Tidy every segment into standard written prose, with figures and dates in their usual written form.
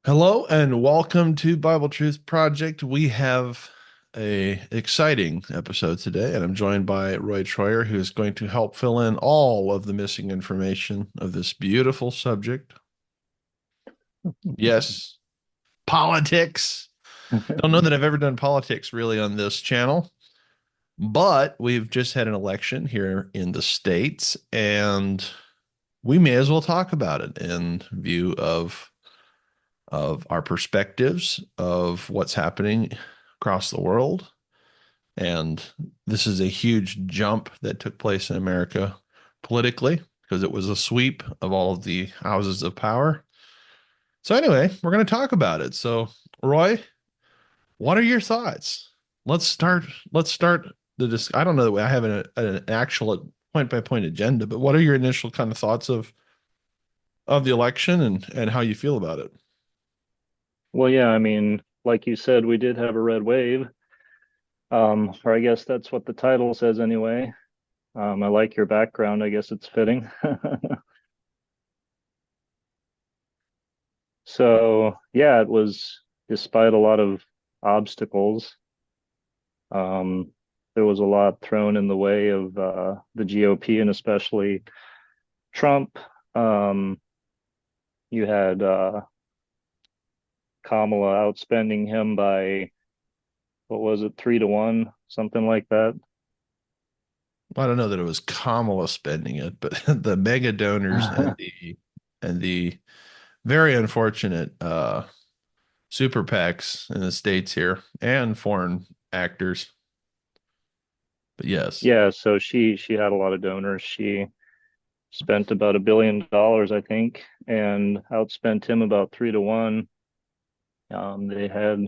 Hello and welcome to Bible Truth Project. We have a exciting episode today, and I'm joined by Roy Troyer, who is going to help fill in all of the missing information of this beautiful subject. Yes, politics. Don't know that I've ever done politics really on this channel, but we've just had an election here in the States, and we may as well talk about it in view of our perspectives of what's happening across the world. And this is a huge jump that took place in America politically because it was a sweep of all of the houses of power. So anyway, we're going to talk about it. So Roy, what are your thoughts? Let's start. Let's start I don't know that I have an actual point by point agenda, but what are your initial kind of thoughts of the election and how you feel about it? Well, yeah, I mean, like you said, we did have a red wave. Or I guess that's what the title says anyway. I like your background. I guess it's fitting. So, yeah, it was despite a lot of obstacles. Um, there was a lot thrown in the way of the GOP and especially Trump. Um, you had Kamala outspending him by, what was it, 3 to 1, something like that. I don't know that it was Kamala spending it, but the mega donors and the very unfortunate super PACs in the States here and foreign actors. But yes, Yeah, so she had a lot of donors. She spent about $1 billion, I think, and outspent him about 3 to 1. They had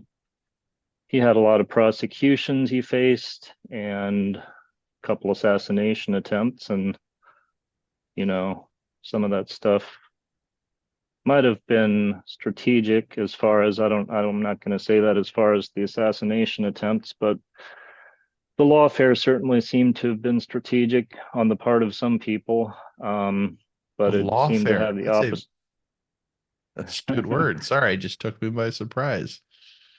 He had a lot of prosecutions he faced and a couple assassination attempts, and you know, some of that stuff might have been strategic as far as I'm not going to say that as far as the assassination attempts, but the lawfare certainly seemed to have been strategic on the part of some people, but it seemed to lawfare. have the That's opposite a good word. Sorry, it just took me by surprise.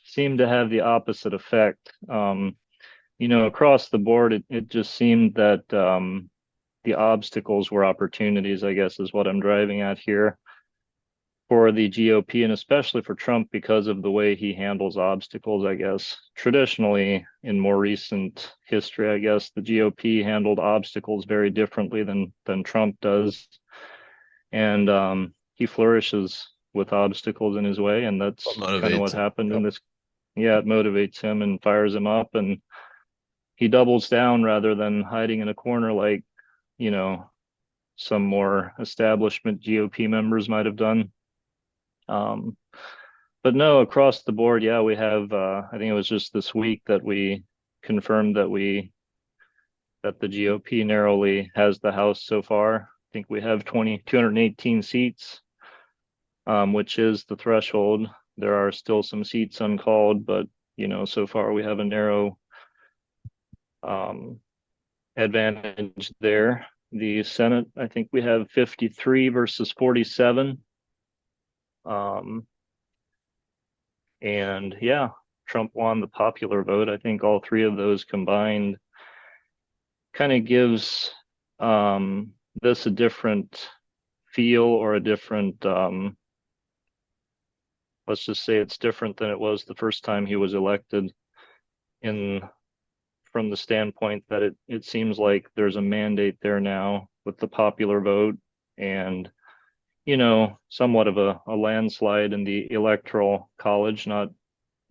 seemed to have the opposite effect. Across the board, it just seemed that the obstacles were opportunities, I guess, is what I'm driving at here for the GOP and especially for Trump because of the way he handles obstacles, I guess. Traditionally, in more recent history, I guess the GOP handled obstacles very differently than Trump does. And he flourishes with obstacles in his way, and What that's kind of what motivates it? happened in Yep. this. Yeah, it motivates him and fires him up, and he doubles down rather than hiding in a corner like, you know, some more establishment GOP members might have done. Um, but no, across the board, yeah, we have. I think it was just this week that we confirmed that the GOP narrowly has the House so far. I think we have 218 seats, which is the threshold. There are still some seats uncalled, but so far we have a narrow um, advantage there. The Senate, I think we have 53 versus 47. Um, and yeah, Trump won the popular vote. I think all three of those combined kind of gives this a different feel or a different, let's just say it's different than it was the first time he was elected in from the standpoint that it seems like there's a mandate there now with the popular vote and somewhat of a landslide in the electoral college, not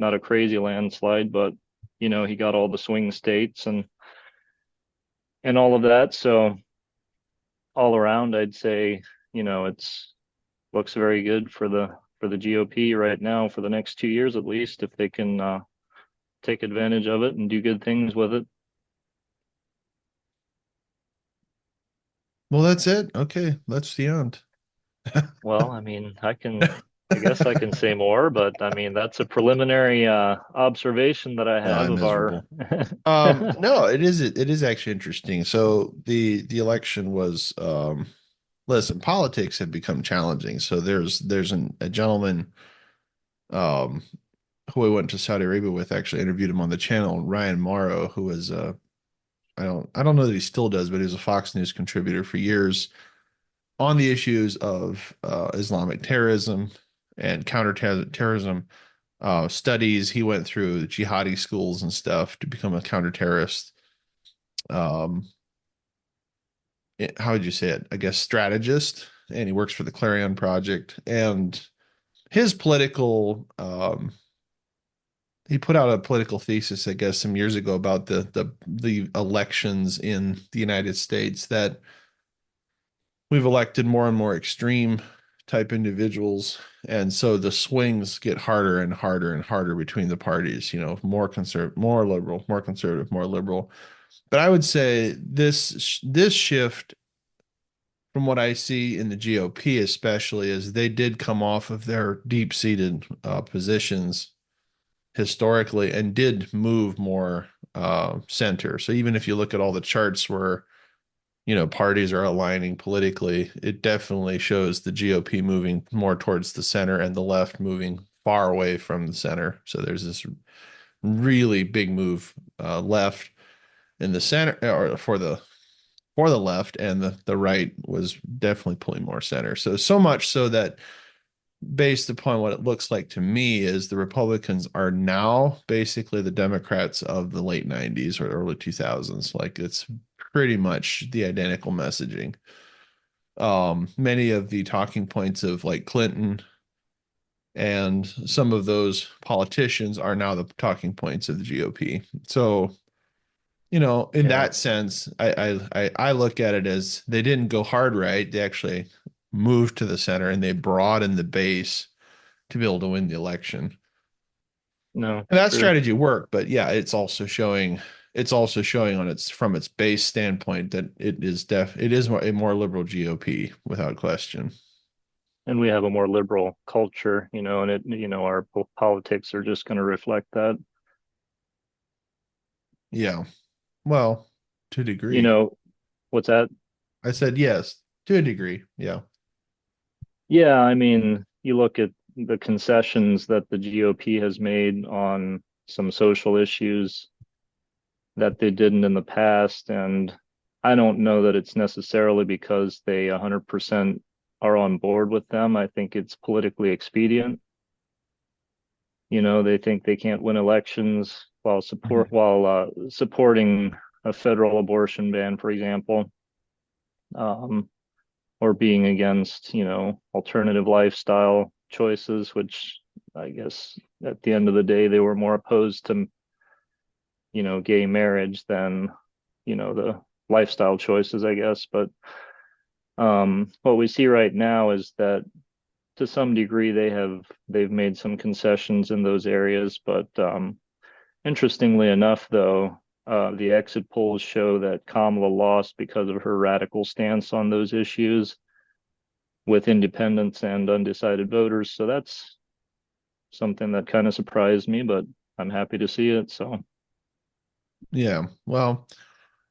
a crazy landslide, but he got all the swing states and all of that. So all around, I'd say, it's looks very good for the GOP right now for the next 2 years at least, if they can take advantage of it and do good things with it. Well, that's it. Okay, that's the end. Well, I mean, I guess I can say more, but I mean, that's a preliminary observation that I have I'm of our. miserable. No, it is actually interesting. So the election was listen, politics have become challenging. So there's a gentleman um, who I went to Saudi Arabia with, actually interviewed him on the channel. Ryan Morrow, who was I don't know that he still does, but he was a Fox News contributor for years on the issues of Islamic terrorism and counterterrorism studies. He went through jihadi schools and stuff to become a counterterrorist. Um, how would you say it? I guess strategist, and he works for the Clarion Project. And his political, he put out a political thesis, I guess, some years ago about the elections in the United States, that we've elected more and more extreme type individuals, and so the swings get harder and harder and harder between the parties. More conservative, more liberal, more conservative, more liberal. But I would say this shift, from what I see in the GOP, especially, is they did come off of their deep-seated positions historically and did move more center. So even if you look at all the charts where parties are aligning politically, it definitely shows the GOP moving more towards the center and the left moving far away from the center. So there's this really big move left in the center, or for the left, and the right was definitely pulling more center. So much so that, based upon what it looks like to me, is the Republicans are now basically the Democrats of the late 90s or early 2000s. Like, it's pretty much the identical messaging. Many of the talking points of like Clinton and some of those politicians are now the talking points of the GOP. So, in Yeah. that sense, I look at it as they didn't go hard right. They actually moved to the center and they broadened the base to be able to win the election. No, And that true. strategy worked, but yeah, it's also showing on its from its base standpoint that it is a more liberal GOP without question. And we have a more liberal culture, and our politics are just going to reflect that. Yeah. Well, to a You degree. know, what's that? I said yes, to a degree. Yeah. Yeah, I mean, you look at the concessions that the GOP has made on some social issues that they didn't in the past, and I don't know that it's necessarily because they 100% are on board with them. I think it's politically expedient. They think they can't win elections while Mhm. supporting a federal abortion ban, for example, um, or being against, alternative lifestyle choices, which I guess at the end of the day they were more opposed to, gay marriage than, the lifestyle choices, I guess. But what we see right now is that to some degree they've made some concessions in those areas, but interestingly enough, though, the exit polls show that Kamala lost because of her radical stance on those issues with independents and undecided voters. So that's something that kind of surprised me, but I'm happy to see it. So, Yeah. Well,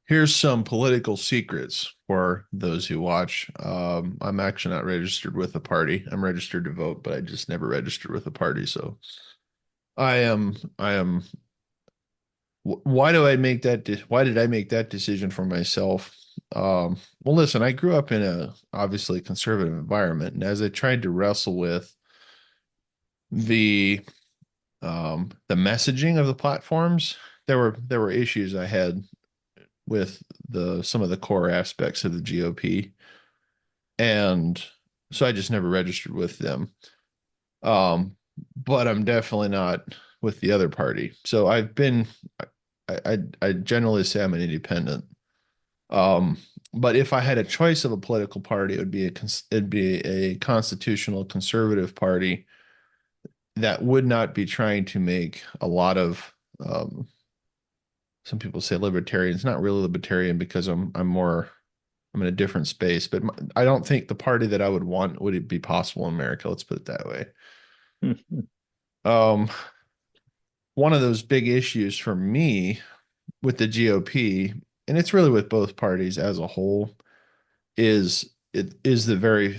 here's some political secrets for those who watch. I'm actually not registered with a party. I'm registered to vote, but I just never registered with a party. So I am. Why do I make that? Why did I make that decision for myself? Well, listen, I grew up in a obviously conservative environment, and as I tried to wrestle with the the messaging of the platforms, there were issues I had with the some of the core aspects of the GOP, and so I just never registered with them. Um, but I'm definitely not with the other party. So I generally say I'm an independent. Um, but if I had a choice of a political party, it'd be a constitutional conservative party that would not be trying to make a lot of some people say libertarian. It's not really libertarian because I'm in a different space, but I don't think the party that I would want would it be possible in America. Let's put it that way. Um, One of those big issues for me with the GOP, and it's really with both parties as a whole, is it is the very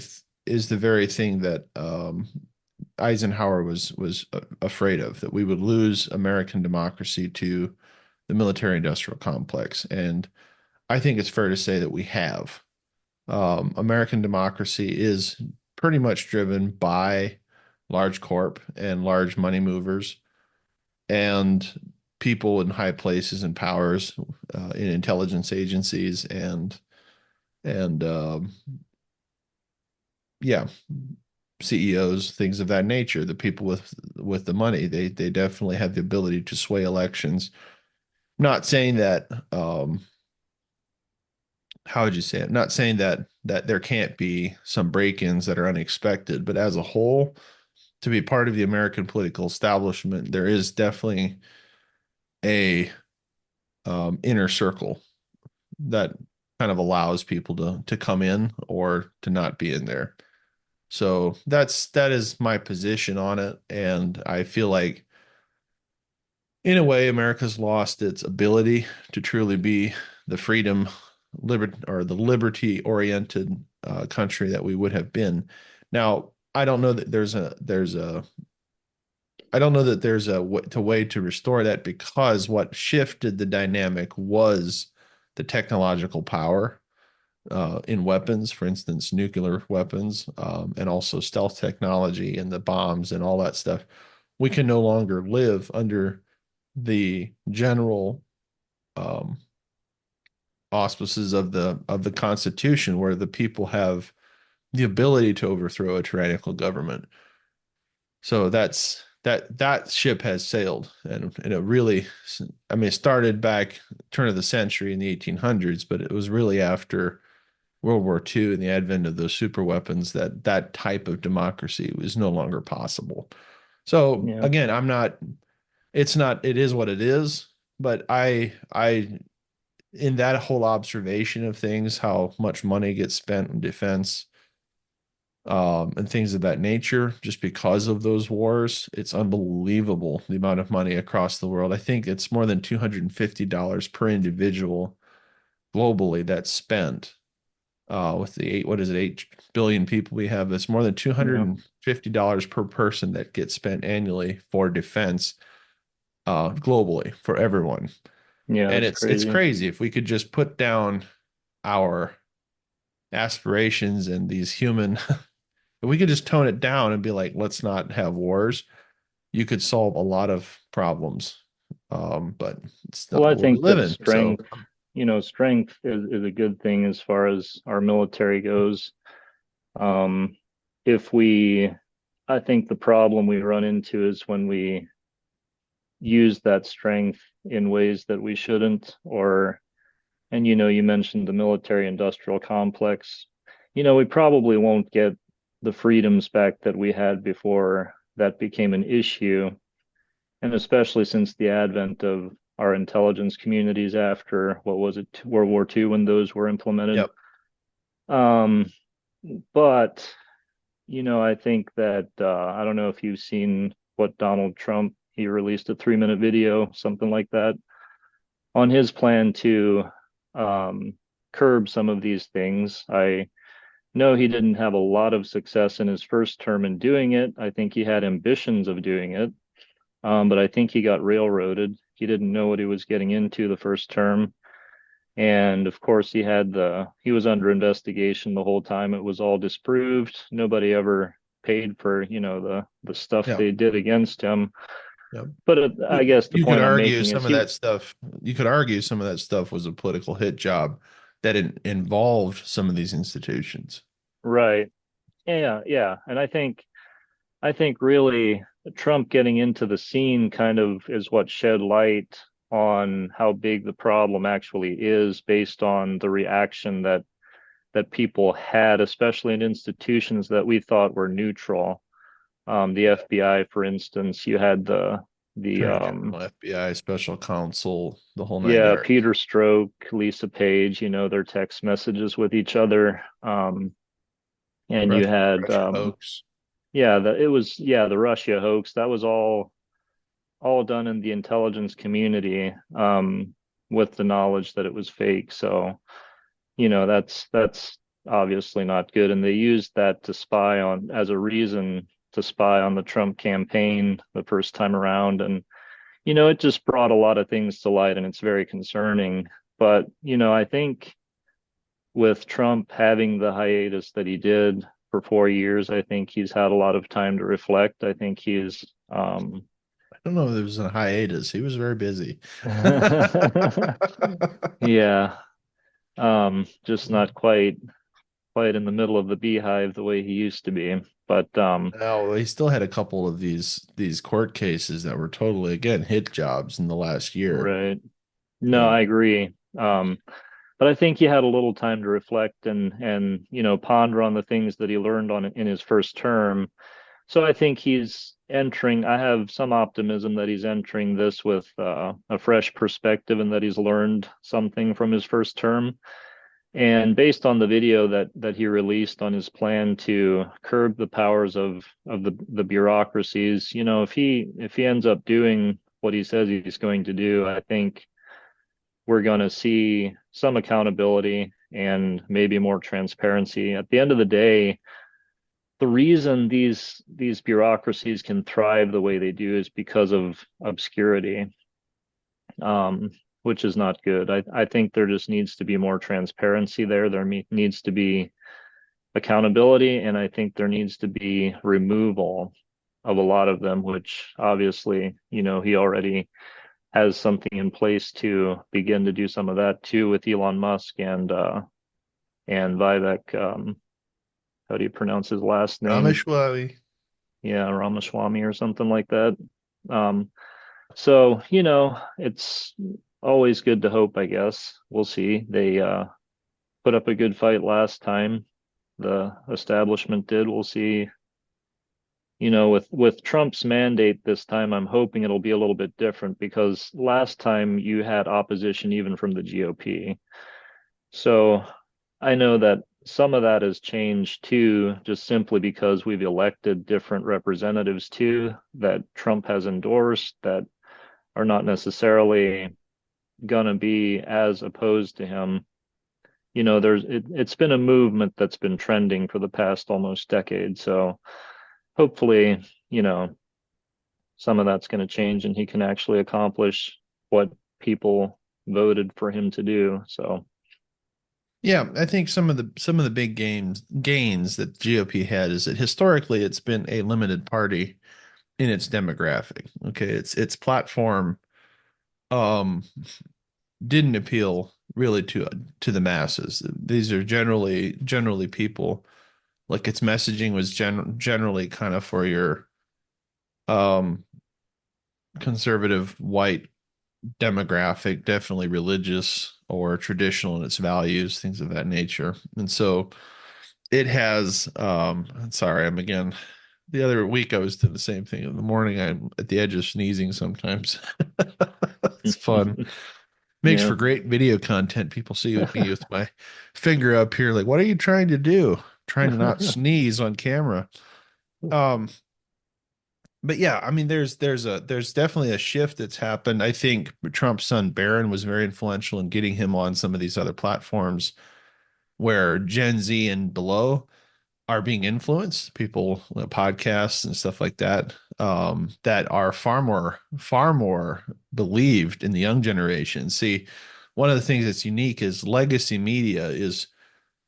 thing that Eisenhower was afraid of, that we would lose American democracy to the military industrial complex. And I think it's fair to say that we have. American democracy is pretty much driven by large corp and large money movers and people in high places and powers in intelligence agencies and yeah, CEOs, things of that nature. The people with the money, they definitely have the ability to sway elections. Not saying that how would you say it? Not saying that there can't be some break-ins that are unexpected, but as a whole, to be part of the American political establishment, there is definitely a inner circle that kind of allows people to come in or to not be in there. So that is my position on it, and I feel like in a way America's lost its ability to truly be the freedom, liberty, or the liberty oriented country that we would have been. Now, I don't know that there's a I don't know that there's a way to restore that, because what shifted the dynamic was the technological power in weapons, for instance, nuclear weapons, and also stealth technology and the bombs and all that stuff. We can no longer live under the general um, auspices of the Constitution, where the people have the ability to overthrow a tyrannical government. So that ship has sailed, and it really, I mean, it started back turn of the century in the 1800s, but it was really after World War II and the advent of those super weapons that that type of democracy was no longer possible. So Yeah. again, it's not, it is what it is, but I in that whole observation of things, how much money gets spent on defense and things of that nature, just because of those wars. It's unbelievable the amount of money across the world. I think it's more than $250 per individual globally that's spent with the eight, what is it, 8 billion people we have. It's more than Yeah. $250 per person that gets spent annually for defense globally for everyone. Yeah, And it's it's crazy. crazy if we could just put down our aspirations and these human, if we could just tone it down and be like, let's not have wars, you could solve a lot of problems. But it's Well, not I the world we think live that in. So, strength is a good thing as far as our military goes. Um, if we, I think the problem we run into is when we use that strength in ways that we shouldn't, or, and you mentioned the military industrial complex. We probably won't get the freedoms back that we had before that became an issue. And especially since the advent of our intelligence communities after, what was it, World War II, when those were implemented. yep. Um, but I think that I don't know if you've seen what Donald Trump, he released a 3-minute video, something like that, on his plan to um, curb some of these things. I know he didn't have a lot of success in his first term in doing it. I think he had ambitions of doing it, but I think he got railroaded. He didn't know what he was getting into the first term. And of course, he was under investigation the whole time. It was all disproved. Nobody ever paid for, the stuff Yeah. they did against him. Yep. But I guess the You could point I'm argue making is some of that stuff. You could argue some of that stuff was a political hit job that involved some of these institutions. right. Yeah, yeah. And I think really Trump getting into the scene kind of is what shed light on how big the problem actually is, based on the reaction that people had, especially in institutions that we thought were neutral. The FBI, for instance, you had the Attorney General, FBI, special counsel, the whole nine yeah, yards. Peter Strzok, Lisa Page, their text messages with each other. And you had Russia hoax. yeah, the Russia hoax. That was all done in the intelligence community, with the knowledge that it was fake. So, that's obviously not good. And they used that to spy on as a reason to spy on the Trump campaign the first time around. And, it just brought a lot of things to light and it's very concerning. But, I think with Trump having the hiatus that he did for 4 years, I think he's had a lot of time to reflect. I think he's, I don't know if it was a hiatus. He was very busy. yeah, just not quite in the middle of the beehive the way he used to be. But No, he still had a couple of these court cases that were totally, again, hit jobs in the last year. right. No, Yeah. I agree. But I think he had a little time to reflect and ponder on the things that he learned on in his first term. So I think I have some optimism that he's entering this with a fresh perspective and that he's learned something from his first term. And based on the video that he released on his plan to curb the powers of the bureaucracies, if he ends up doing what he says he's going to do, I think we're going to see some accountability and maybe more transparency. At the end of the day, the reason these bureaucracies can thrive the way they do is because of obscurity, um, which is not good. I think there just needs to be more transparency there. Needs to be accountability, and I think there needs to be removal of a lot of them, which obviously, he already has something in place to begin to do some of that too with Elon Musk and Vivek. How do you pronounce his last name? Ramaswamy. Yeah, Ramaswamy or something like that. Um, so, it's always good to hope, I guess. We'll see. They put up a good fight last time. The establishment did. We'll see. With Trump's mandate this time, I'm hoping it'll be a little bit different because last time you had opposition even from the GOP. So I know that some of that has changed too, just simply because we've elected different representatives too that Trump has endorsed that are not necessarily gonna be as opposed to him. It's been a movement that's been trending for the past almost decade. So hopefully, you know, some of that's going to change and he can actually accomplish what people voted for him to do. So, Yeah, I think some of the big gains that GOP had is that historically it's been a limited party in its demographic. Okay, its platform um didn't appeal really to the masses. These are generally people, like its messaging was generally kind of for your um conservative white demographic, definitely religious or traditional in its values, things of that nature. And so it has sorry, I'm again, the other week I was doing the same thing in the morning. I'm at the edge of sneezing sometimes. It's fun. Makes yeah. for great video content. People see me with my finger up here, like, what are you trying to do? Trying to not sneeze on camera. Um, but yeah, I mean, there's definitely a shift that's happened. I think Trump's son Barron was very influential in getting him on some of these other platforms where Gen Z and below are being influenced. People, podcasts and stuff like that, that are far more believed in the young generation. See, one of the things that's unique is legacy media is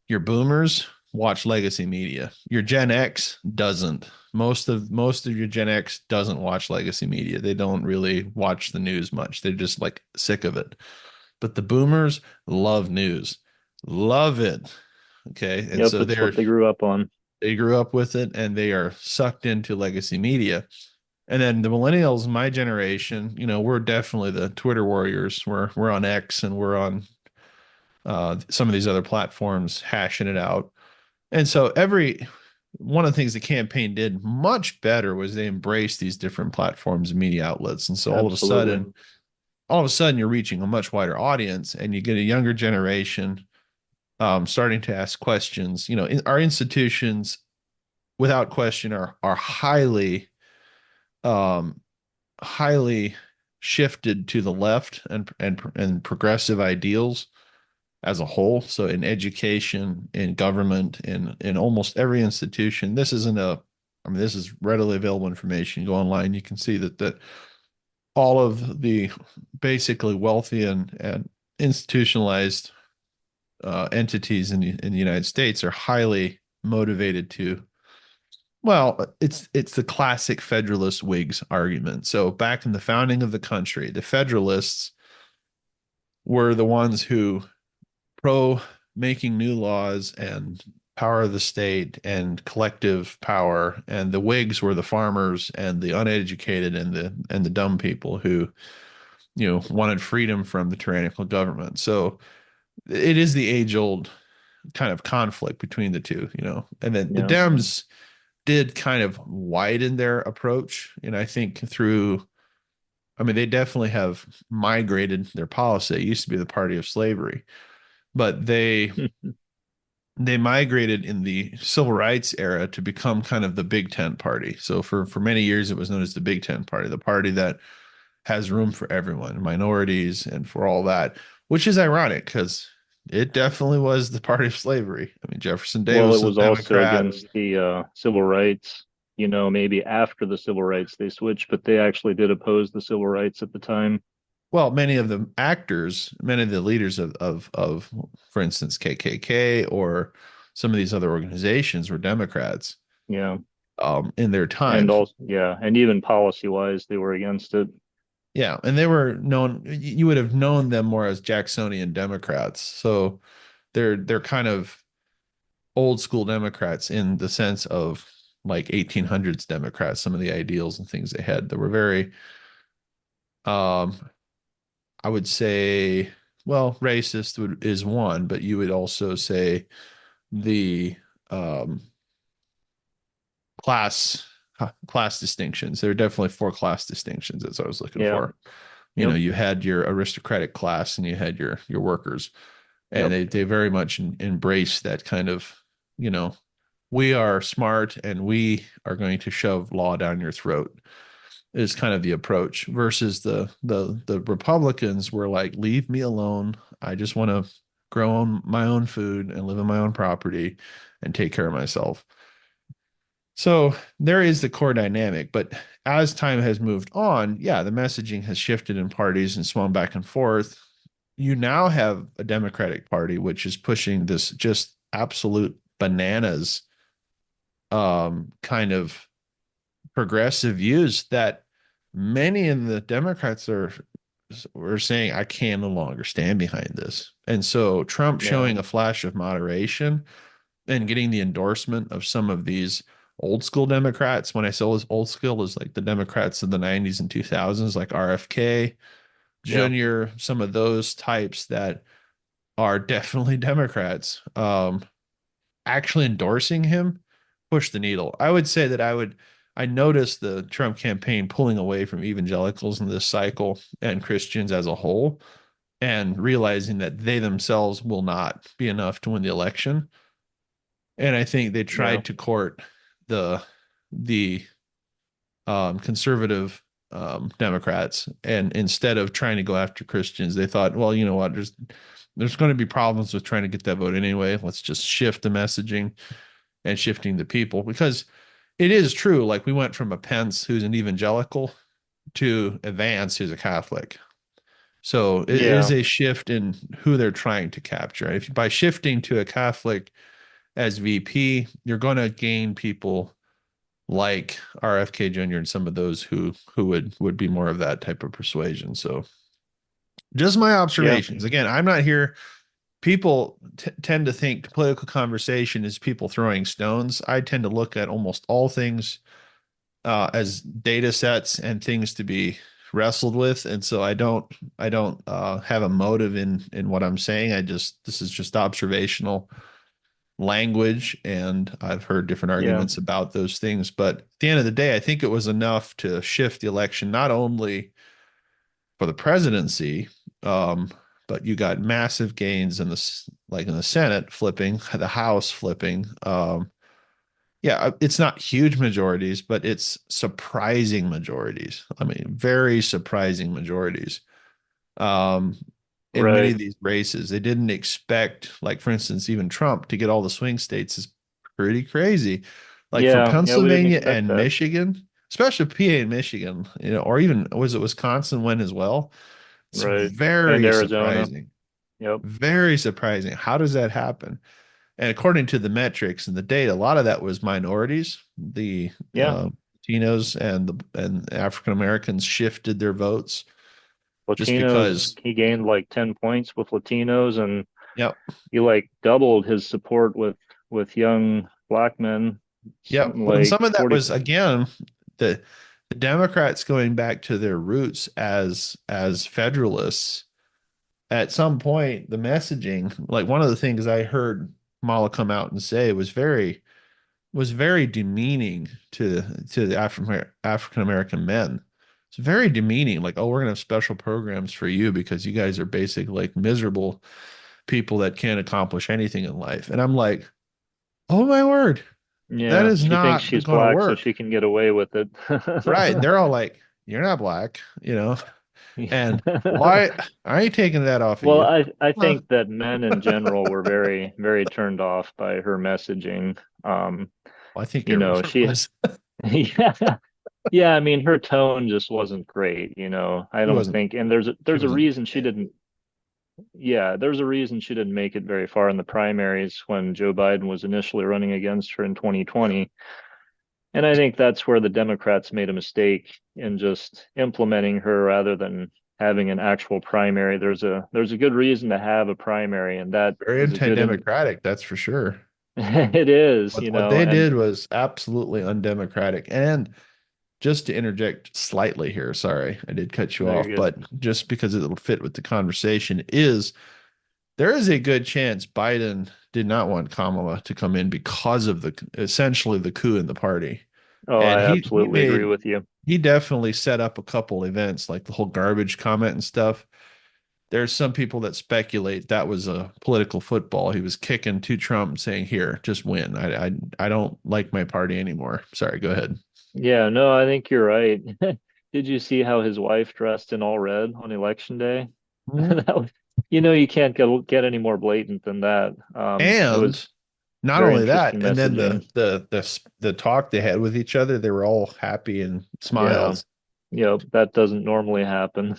your boomers watch legacy media. Your Gen X doesn't. Most of your Gen X doesn't watch legacy media. They don't really watch the news much. They're just like sick of it. But the boomers love news. Love it. Okay. And Yep, so it's what they grew up on. they grew up with it and they are sucked into legacy media. And then the millennials, my generation, we're definitely the Twitter warriors. We're on X and we're on some of these other platforms hashing it out. And so every one of the things the campaign did much better was they embraced these different platforms and media outlets. And so Absolutely. all of a sudden you're reaching a much wider audience and you get a younger generation starting to ask questions. Our institutions, without question, are um, highly shifted to the left and progressive ideals. as a whole. So in education, in government, in almost every institution, this isn't a, I mean, this is readily available information. You go online, you can see that all of the basically wealthy and institutionalized entities in the United States are highly motivated to, well, it's the classic Federalist Whigs argument. So back in the founding of the country, the Federalists were the ones who pro making new laws and power of the state and collective power, and the Whigs were the farmers and the uneducated and the dumb people who, wanted freedom from the tyrannical government. So it is the age old kind of conflict between the two, and then the Yeah. Dems did kind of widen their approach. And I think through, I mean, they definitely have migrated their policy. It used to be the party of slavery, but they migrated in the civil rights era to become kind of the Big Tent party. So for many years, it was known as the Big Tent party, the party that has room for everyone, minorities, and for all that, which is ironic because it definitely was the party of slavery. I mean, Jefferson Well, Davis it was was a also Democrat. against the civil rights. Maybe after the civil rights they switched, but they actually did oppose the civil rights at the time. Well, many of the actors, many of the leaders of, for instance, KKK or some of these other organizations were Democrats Yeah. in their And time. also, yeah, and even policy wise, they were against it. Yeah, and they were known. You would have known them more as Jacksonian Democrats. So they're kind of old school Democrats in the sense of like 1800s Democrats. Some of the ideals and things they had that were very, um, I would say, well, is one, but you would also say the um, class class distinctions. There are definitely four class distinctions as I was looking Yeah. for. Yep. You had your aristocratic class and you had your workers, and Yep. they very much embrace that kind of, you know, we are smart and we are going to shove law down your throat is kind of the approach versus the Republicans were like, leave me alone. I just want to grow my own food and live in my own property and take care of myself. So there is the core dynamic, but as time has moved on, yeah, the messaging has shifted in parties and swung back and forth. You now have a Democratic Party which is pushing this just absolute bananas kind of progressive views that many in the Democrats are saying, I can no longer stand behind this. And so Trump Yeah. showing a flash of moderation and getting the endorsement of some of these old school Democrats. When I say old school, is like the Democrats of the 90s and 2000s, like RFK Yeah. Jr., some of those types that are definitely Democrats, actually endorsing him push the needle. I would say that I noticed the Trump campaign pulling away from evangelicals in this cycle and Christians as a whole, and realizing that they themselves will not be enough to win the election. And I think they Yeah. tried to court the conservative Democrats, and instead of trying to go after Christians, they thought, well, you know what, there's going to be problems with trying to get that vote anyway. Let's just shift the messaging and shifting the people, because it is true. Like we went from a Pence who's an evangelical to a Vance who's a Catholic. So it is Yeah. a shift in who they're trying to capture. If by shifting to a Catholic as VP, you're going to gain people like RFK Jr. and some of those who would be more of that type of persuasion. So just my Yeah. observations. Again, I'm not here. People tend to think political conversation is people throwing stones. I tend to look at almost all things as data sets and things to be wrestled with, and so I don't have a motive in what I'm saying. This is just observational language, and I've heard different Yeah. arguments about those things. But at the end of the day, I think it was enough to shift the election, not only for the presidency, um, but you got massive gains in the Senate flipping, the House flipping. Yeah, it's not huge majorities, but it's surprising majorities. I mean, very surprising majorities. Um, in many Right. of these races. They didn't expect, like for instance, even Trump to get all the swing states is pretty crazy. Like for Yeah. Yeah. We didn't Pennsylvania expect and that. Michigan, especially PA and Michigan, or even was it Wisconsin win as well? It's Right. And very Arizona. surprising. Yep. Very surprising. How does that happen? And according to the metrics and the data, a lot of that was minorities. The Yeah. Latinos and African Americans shifted their votes just Latinos, because. he gained like 10 points with Latinos, and Yep, he like doubled his support with young black men, yep. something Well, and like some of that 40. was again the the Democrats going back to their roots as Federalists. At some point, the messaging, like one of the things I heard Mala come out and say was very demeaning to the African American men. It's very demeaning. Like, oh, we're gonna have special programs for you because you guys are basically like miserable people that can't accomplish anything in life. And I'm like, oh my word, that Yeah, is she thinks not she's going to black, so work. she can get away with it. Right. And they're all like, you're not black. And why I ain't taking that off of Well, you. I Huh. think that men in general were very, very turned off by her messaging. Um, Well, I think you know, everyone she, was. yeah, yeah, I mean, her tone just wasn't great, I It don't wasn't. think, and She there's a wasn't. reason she didn't, yeah, there's a reason she didn't make it very far in the primaries when Joe Biden was initially running against her in Yeah. 2020. And I think that's where the Democrats made a mistake in just implementing her rather than having an actual primary. There's a good reason to have a primary, and that Very is a good in anti-democratic, that's for sure. it is, What they and did was absolutely undemocratic. And just to interject slightly here, sorry, I did cut you no, you're off, good. but just because it'll fit with the conversation, is there is a good chance Biden did not want Kamala to come in because of the essentially the coup in the party. Oh, And I he absolutely agree made with you. he definitely set up a couple events like the whole garbage comment and stuff. There's some people that speculate that was a political football. He was kicking to Trump saying, "Here, just win. I don't like my party anymore." Sorry, go ahead. Yeah, no, I think you're right. Did you see how his wife dressed in all red on election day? Mhm. That was, you can't get any more blatant than that. It was And not very only that, interesting and then messaging. the talk they had with each other, they were all happy and Yeah. smiles. That doesn't normally happen.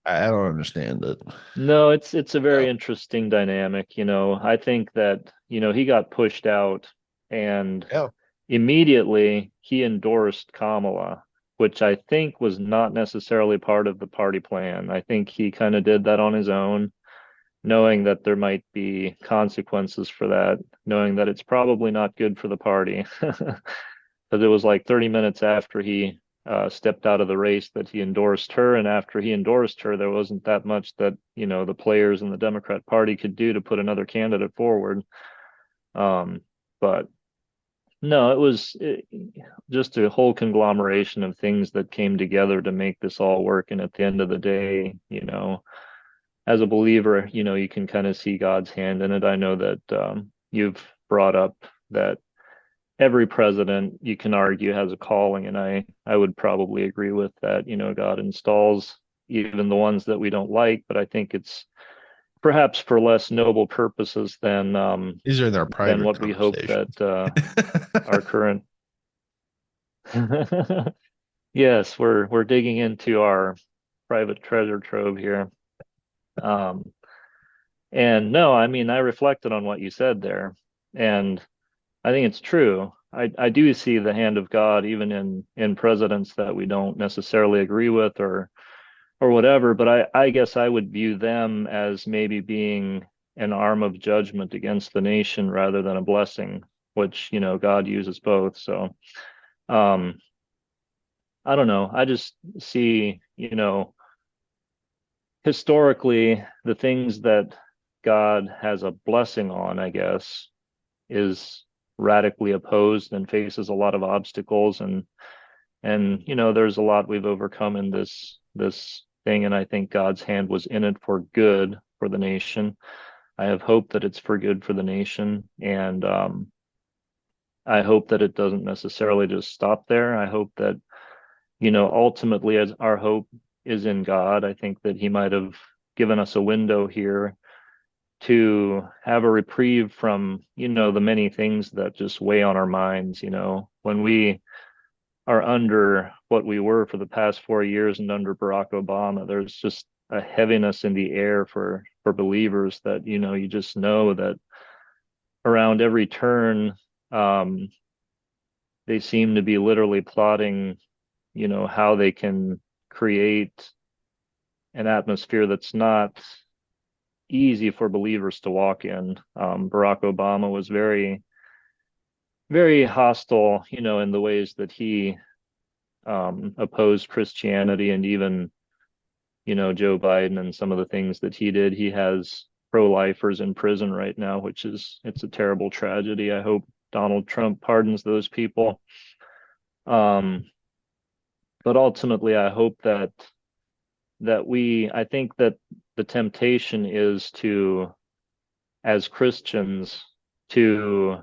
I don't understand it. No, it's a Yeah. very interesting dynamic. I think that, he got pushed out and Yeah. immediately he endorsed Kamala, which I think was not necessarily part of the party plan. I think he kind of did that on his own, knowing that there might be consequences for that, knowing that it's probably not good for the party. Because it was like 30 minutes after he stepped out of the race that he endorsed her. And after he endorsed her, there wasn't that much that, the players in the Democrat Party could do to put another candidate forward. Um, but no, just a whole conglomeration of things that came together to make this all work. And at the end of the day, as a believer, you can kind of see God's hand in it. I know that you've brought up that every president you can argue has a calling, and I would probably agree with that. God installs even the ones that we don't like, but I think it's perhaps for less noble purposes These are their than private what we hope that conversations. our current yes, we're digging into our private treasure trove here. Um, and no, I mean I reflected on what you said there, and I think it's true. I do see the hand of God even in presidents that we don't necessarily agree with or whatever, but I guess I would view them as maybe being an arm of judgment against the nation rather than a blessing, which, God uses both. So um I don't know. I just see, historically the things that God has a blessing on, I guess, is radically opposed and faces a lot of obstacles, and there's a lot we've overcome in this thing, and I think God's hand was in it for good for the nation. I have hope that it's for good for the nation, and I hope that it doesn't necessarily just stop there. I hope that ultimately, as our hope is in God, I think that he might have given us a window here to have a reprieve from, the many things that just weigh on our minds, when we are under what we were for the past 4 years and under Barack Obama. There's just a heaviness in the air for believers that, you just know that around every turn, um, they seem to be literally plotting, how they can create an atmosphere that's not easy for believers to walk in. Barack Obama was very, very hostile, in the ways that he opposed Christianity, and even, Joe Biden and some of the things that he did. He has pro-lifers in prison right now, it's a terrible tragedy. I hope Donald Trump pardons those people. Um, but ultimately, I hope I think that the temptation is to, as Christians, to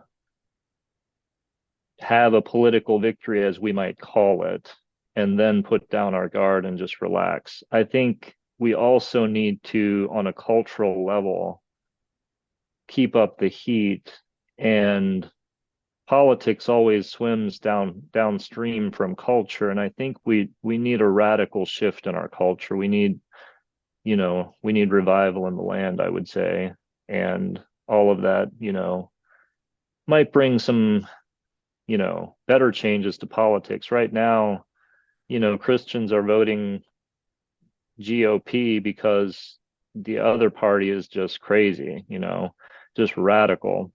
have a political victory, as we might call it, and then put down our guard and just relax. I think we also need to, on a cultural level, keep up the heat. And politics always swims downstream from culture. And I think we need a radical shift in our culture. We need revival in the land, I would say. And all of that, might bring some, better changes to politics. Right now, Christians are voting GOP because the other party is just crazy, just radical.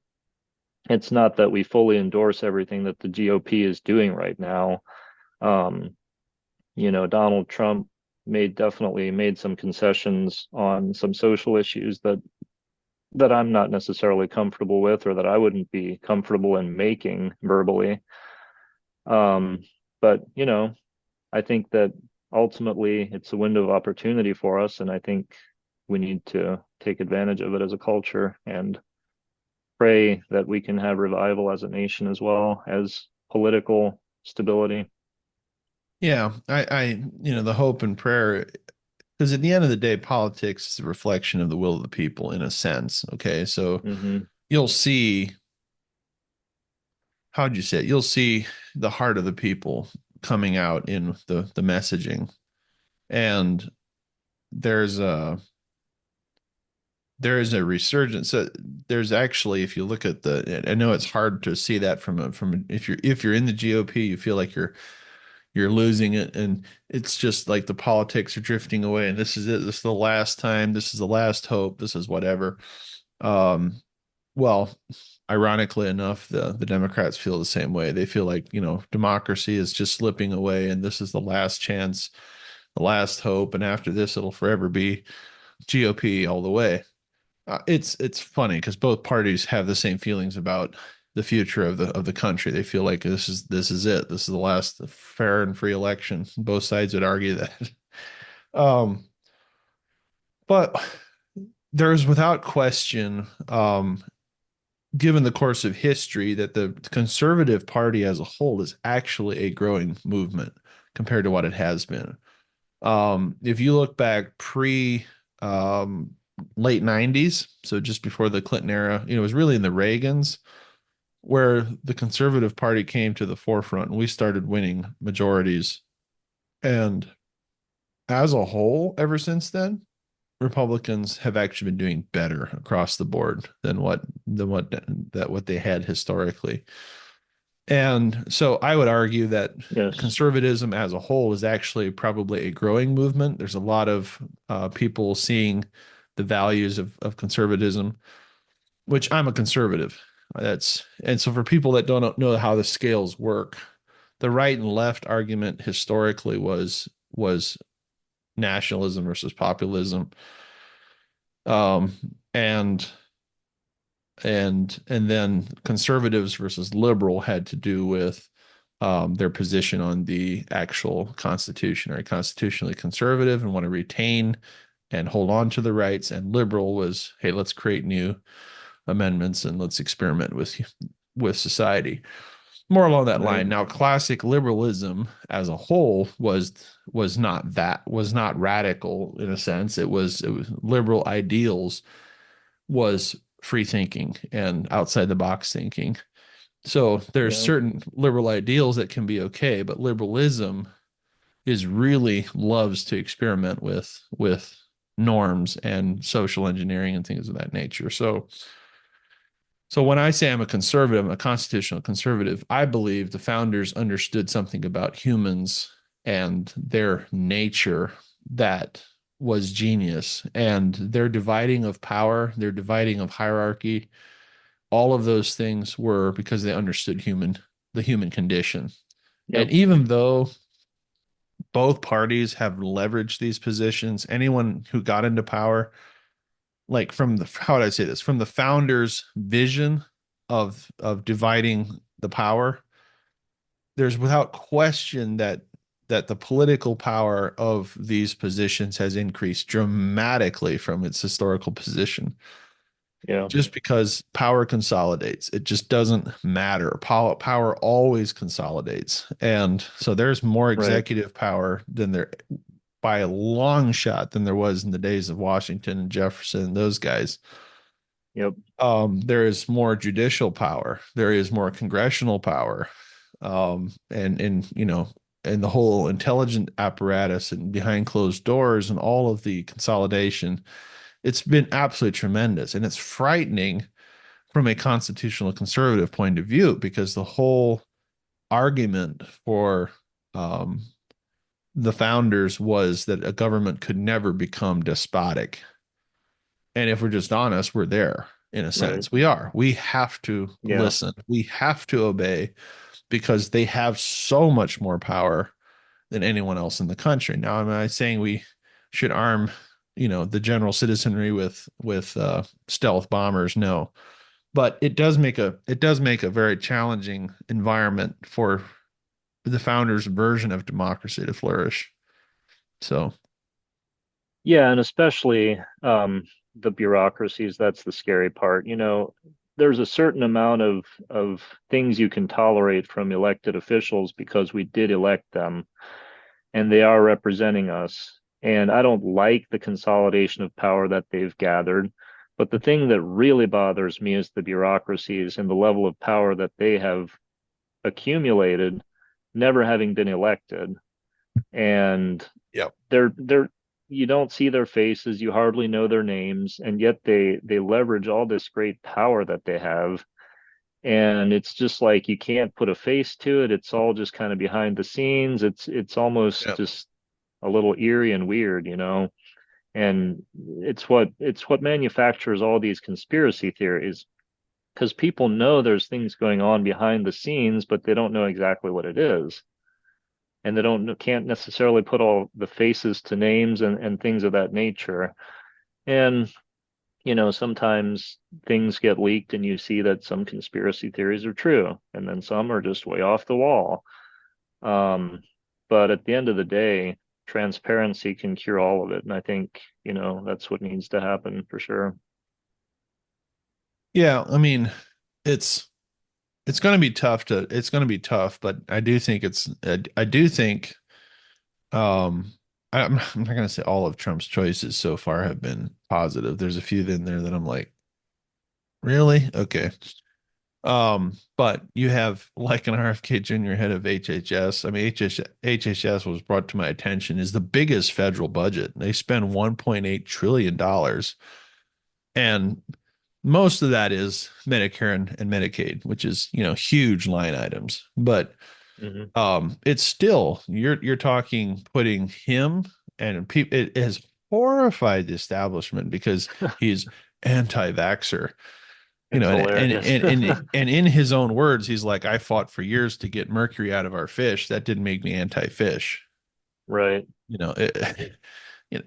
It's not that we fully endorse everything that the GOP is doing right now. Um, Donald Trump definitely made some concessions on some social issues that I'm not necessarily comfortable with, or that I wouldn't be comfortable in making verbally. Um, but I think that ultimately it's a window of opportunity for us, and I think we need to take advantage of it as a culture and pray that we can have revival as a nation as well as political stability. Yeah, the hope and prayer, because at the end of the day, politics is a reflection of the will of the people in a sense. Okay, so Hmm. you'll see, how'd you say it? You'll see the heart of the people coming out in the messaging, and there's a there is a resurgence. So there's actually, if you look at I know it's hard to see that if you're in the GOP, you feel like you're losing it, and it's just like the politics are drifting away, and this is it. This is the last time. This is the last hope. This is whatever. Um, well, ironically enough, the Democrats feel the same way. They feel like, democracy is just slipping away, and this is the last chance, the last hope, and after this, it'll forever be GOP all the way. It's funny because both parties have the same feelings about the future of the country. They feel like this is it. This is the last fair and free election. Both sides would argue that. Um, but there is without question, given the course of history, that the conservative party as a whole is actually a growing movement compared to what it has been. If you look back pre um, late 90s, so just before the Clinton era, it was really in the Reagans where the conservative party came to the forefront and we started winning majorities. And as a whole, ever since then, Republicans have actually been doing better across the board than what they had historically. And so I would argue that Yes. conservatism as a whole is actually probably a growing movement. There's a lot of people seeing the values of conservatism, which I'm a conservative. And so for people that don't know how the scales work, the right and left argument historically was nationalism versus populism, um, and and then conservatives versus liberal had to do with their position on the actual Constitution. Are constitutionally conservative and want to retain and hold on to the rights, and liberal was, hey, let's create new amendments and let's experiment with society. more along that Right. line. Now, classic liberalism as a whole was not radical in a sense. It was liberal ideals was free thinking and outside the box thinking. So there's Yeah. certain liberal ideals that can be okay, but liberalism is really loves to experiment with norms and social engineering and things of that nature. So when I say I'm a conservative, I'm a constitutional conservative, I believe the founders understood something about humans and their nature that was genius. And their dividing of power, their dividing of hierarchy, all of those things were because they understood the human condition. And Yep. even though both parties have leveraged these positions, anyone who got into power, like from the how would I say this, from the founders' vision of dividing the power, there's without question that the political power of these positions has increased dramatically from its historical position. Yeah. Just because power consolidates, it just doesn't matter. Power always consolidates. And so there's more Right. executive power than there by a long shot than there was in the days of Washington and Jefferson and those guys. Yep. There is more judicial power. There is more congressional power. And and the whole intelligence apparatus and behind closed doors and all of the consolidation, it's been absolutely tremendous. And it's frightening from a constitutional conservative point of view because the whole argument for um, the founders was that a government could never become despotic. And if we're just honest, we're there in a Right. sense. We are. We have to Yeah. listen. We have to obey because they have so much more power than anyone else in the country. Now, am I saying we should arm, the general citizenry with stealth bombers? No, but it does make a very challenging environment for the founders' version of democracy to flourish. So, Yeah, and especially the bureaucracies, that's the scary part. There's a certain amount of things you can tolerate from elected officials because we did elect them and they are representing us. And I don't like the consolidation of power that they've gathered. But the thing that really bothers me is the bureaucracies and the level of power that they have accumulated, never having been elected. And yep. they're you don't see their faces, you hardly know their names, and yet they leverage all this great power that they have. And it's just like you can't put a face to it. It's all just kind of behind the scenes. It's almost Yep. just a little eerie and weird, and it's what manufactures all these conspiracy theories because people know there's things going on behind the scenes, but they don't know exactly what it is. And they can't necessarily put all the faces to names and things of that nature. And sometimes things get leaked and you see that some conspiracy theories are true, and then some are just way off the wall. Um, but at the end of the day, transparency can cure all of it. And I think, that's what needs to happen for sure. Yeah, I mean, it's it's going to be tough it's going to be tough, but I do think I'm not going to say all of Trump's choices so far have been positive. There's a few in there that I'm like, really? Okay. But you have like an RFK Jr. head of HHS. I mean, HHS was brought to my attention is the biggest federal budget. They spend $1.8 trillion dollars, and most of that is Medicare and Medicaid, which is, huge line items. But Hmm. it's still you're talking putting him and people it has horrified the establishment because he's anti-vaxxer, It's and hilarious. and in his own words, he's like, I fought for years to get mercury out of our fish. That didn't make me anti-fish. Right.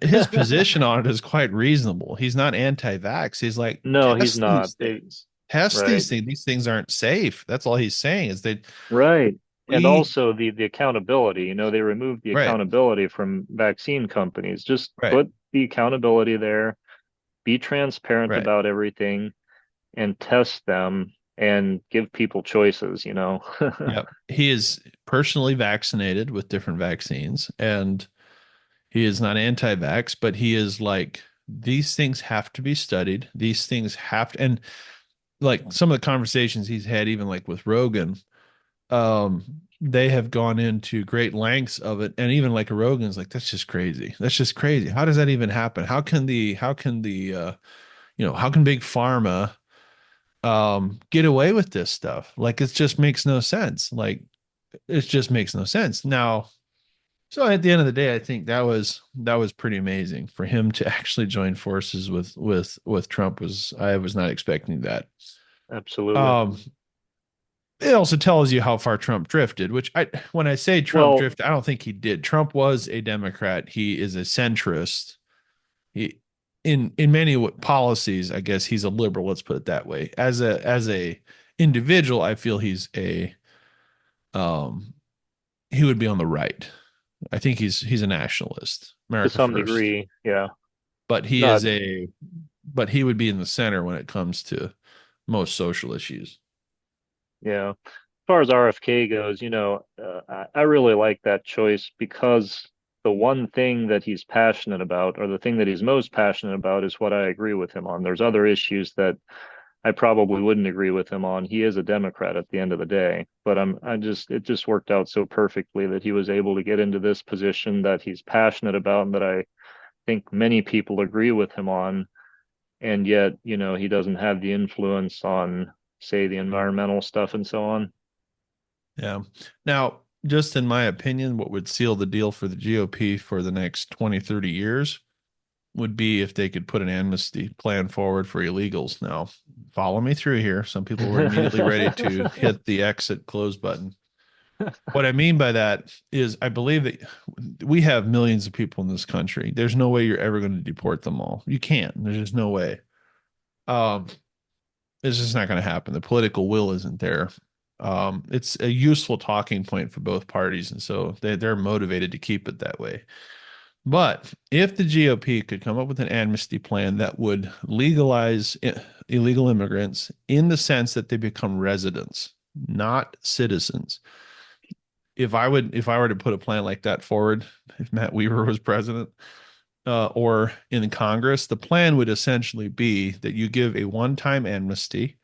His position on it is quite reasonable. He's not anti-vax. He's like, No, he's test not. these things. Test Right. these things. These things aren't safe. That's all he's saying is that Right. And we also the accountability, they removed the right, accountability from vaccine companies. Just right, put the accountability there, be transparent right. about everything and test them. and give people choices, you know. Yeah. He is personally vaccinated with different vaccines, and he is not anti-vax, but he is like, these things have to be studied. These things have to, and like some of the conversations he's had, even like with Rogan, they have gone into great lengths of it. And even like Rogan's like, that's just crazy. That's just crazy. How does that even happen? How can big pharma get away with this stuff? Like, it just makes no sense. Like, it just makes no sense. Now, so at the end of the day, I think that was pretty amazing for him to actually join forces with Trump. I was not expecting that. Absolutely. Um, it also tells you how far Trump drifted, which when I say Trump Well, drifted, I don't think he did. Trump was a Democrat. He is a centrist. He in many policies, I guess he's a liberal, let's put it that way. As a individual, I feel um he would be on the right. I think he's a nationalist, to America some first. degree, yeah. But he No, is a but he would be in the center when it comes to most social issues. yeah. As far as RFK goes, I really like that choice because the one thing that he's passionate about, or the thing that he's most passionate about, is what I agree with him on. There's other issues that I probably wouldn't agree with him on. He is a Democrat at the end of the day, but it just worked out so perfectly that he was able to get into this position that he's passionate about and that I think many people agree with him on. And yet, he doesn't have the influence on, say, the environmental stuff and so on. Yeah. Now, just in my opinion, what would seal the deal for the GOP for the next 20, 30 years would be if they could put an amnesty plan forward for illegals. Now, follow me through here. Some people were immediately ready to hit the exit close button. What I mean by that is I believe that we have millions of people in this country. There's no way you're ever going to deport them all. You can't. There's just no way. Um, it's just not going to happen. The political will isn't there. It's a useful talking point for both parties, and so they're motivated to keep it that way. But if the GOP could come up with an amnesty plan that would legalize illegal immigrants in the sense that they become residents, not citizens. If I were to put a plan like that forward, if Matt Weaver was president, or in Congress, the plan would essentially be that you give a one-time amnesty.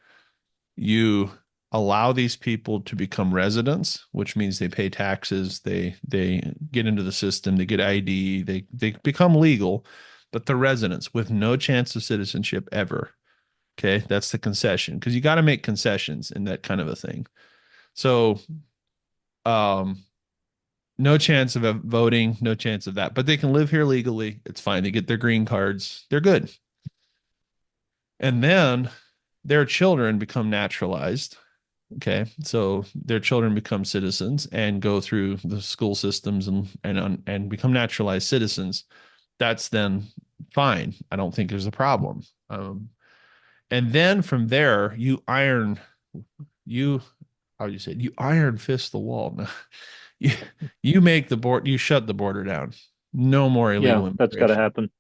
You allow these people to become residents, which means they pay taxes, they get into the system, they get ID, they become legal, but they're residents with no chance of citizenship ever. Okay, that's the concession because you got to make concessions in that kind of a thing. So, um, no chance of voting, no chance of that, but they can live here legally. It's fine. They get their green cards. They're good. And then their children become naturalized. Okay, so their children become citizens and go through the school systems and become naturalized citizens. That's then fine. I don't think there's a problem. And then from there, you how do you say it? You iron fist the wall. No, you you make the board. You shut the border down. No more Yeah, illegal that's got to immigration, happen.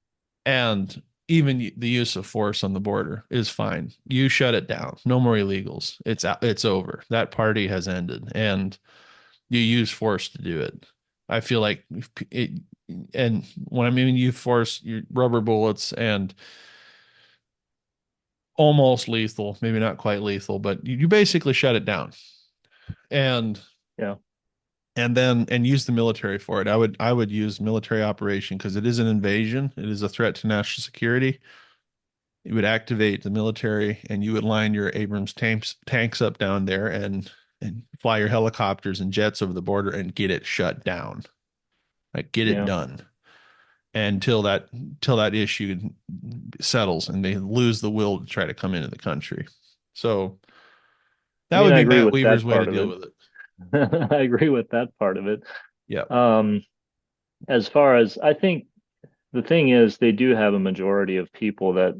and even the use of force on the border is fine. You shut it down. No more illegals. It's over. That party has ended, and you use force to do it. I feel like it, and when I mean you force your rubber bullets and almost lethal, maybe not quite lethal, but you basically shut it down. And Yeah, and use the military for it. I would use military operation because it is an invasion. It is a threat to national security. You would activate the military and you would line your Abrams tanks up down there and fly your helicopters and jets over the border and get it shut down. Like, get it yeah. done until that issue settles and they lose the will to try to come into the country. So I that mean, would I be agree Matt with Weaver's that way to part of deal it. with it. I agree with that part of it. Yeah. Um, as far as I think the thing is, they do have a majority of people that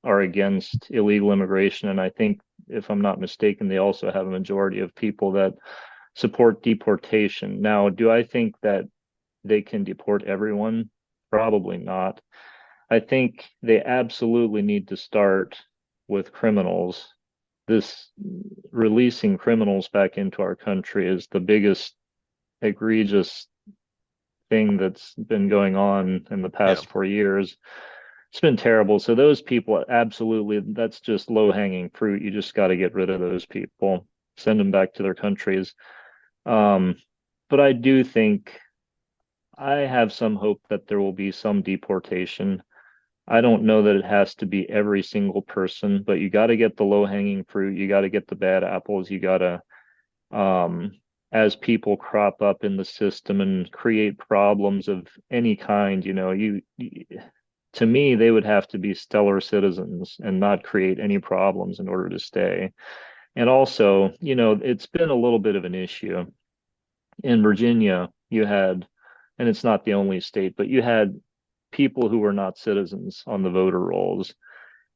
are against illegal immigration, and I think, if I'm not mistaken, they also have a majority of people that support deportation. Now, do I think that they can deport everyone? Probably not. I think they absolutely need to start with criminals this releasing criminals back into our country is the biggest egregious thing that's been going on in the Yeah. past 4 years. It's been terrible. So those people, absolutely, that's just low hanging fruit. You just got to get rid of those people, send them back to their countries. Um, but I do think I have some hope that there will be some deportation. I don't know that it has to be every single person, but you got to get the low hanging fruit. You got to get the bad apples. You got to, um, as people crop up in the system and create problems of any kind, to me, they would have to be stellar citizens and not create any problems in order to stay. And also, it's been a little bit of an issue. In Virginia, you had, and it's not the only state, but you had people who were not citizens on the voter rolls.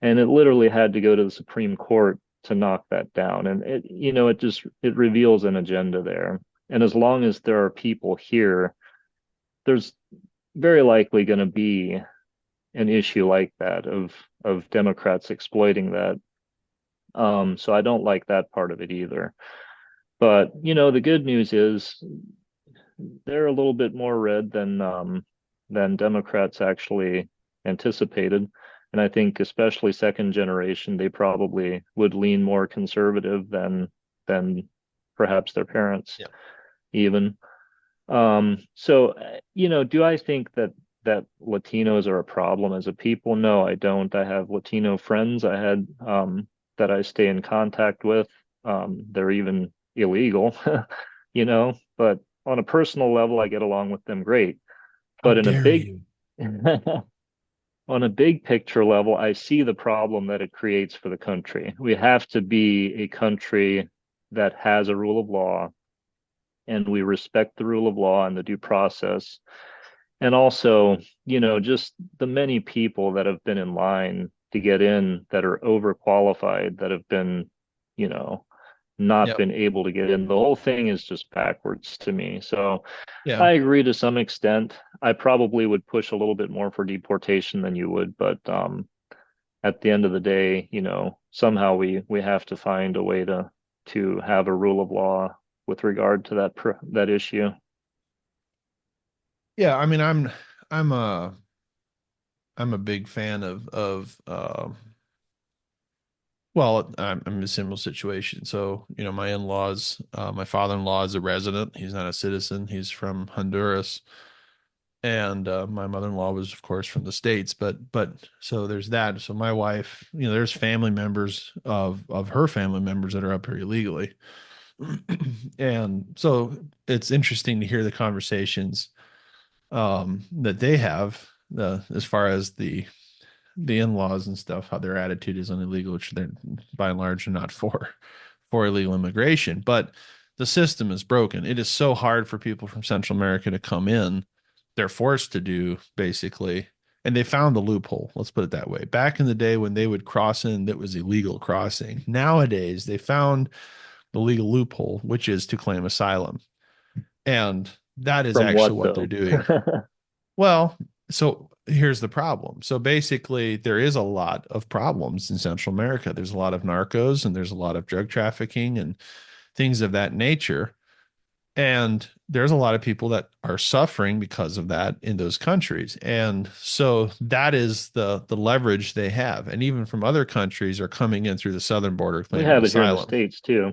And it literally had to go to the Supreme Court to knock that down. And it reveals an agenda there. And as long as there are people here, there's very likely going to be an issue like that of Democrats exploiting that. So I don't like that part of it either. But the good news is they're a little bit more red than Democrats actually anticipated. And I think especially second generation, they probably would lean more conservative than perhaps their parents Yeah. even. So do I think that Latinos are a problem as a people? No, I don't. I have Latino friends I had that I stay in contact with. They're even illegal, but on a personal level, I get along with them great. How But dare you? on a big picture level, I see the problem that it creates for the country. We have to be a country that has a rule of law, and we respect the rule of law and the due process. And also, just the many people that have been in line to get in that are overqualified, that have been, you know, not Yep. been able to get in. The whole thing is just backwards to me. So Yeah. I agree to some extent. I probably would push a little bit more for deportation than you would, but at the end of the day, somehow we have to find a way to have a rule of law with regard to that issue. Yeah. I mean, I'm a I'm a big fan of well, I'm in a similar situation. So, my in-laws, my father-in-law is a resident. He's not a citizen. He's from Honduras. And my mother-in-law was, of course, from the States. But so there's that. So my wife, there's family members of her family members that are up here illegally. And so it's interesting to hear the conversations that they have as far as the in-laws and stuff, how their attitude is on illegal, which they're by and large are not for illegal immigration. But the system is broken. It is so hard for people from Central America to come in. They're forced to do basically, and they found the loophole. Let's put it that way. Back in the day when they would cross in, that was illegal crossing. Nowadays, they found the legal loophole, which is to claim asylum. And that is From actually what what they're though? doing. Well, so here's the problem. So basically, there is a lot of problems in Central America. There's a lot of narcos and there's a lot of drug trafficking and things of that nature. And there's a lot of people that are suffering because of that in those countries. And so that is the leverage they have. And even from other countries are coming in through the southern border We claiming have it here in the asylum. States too.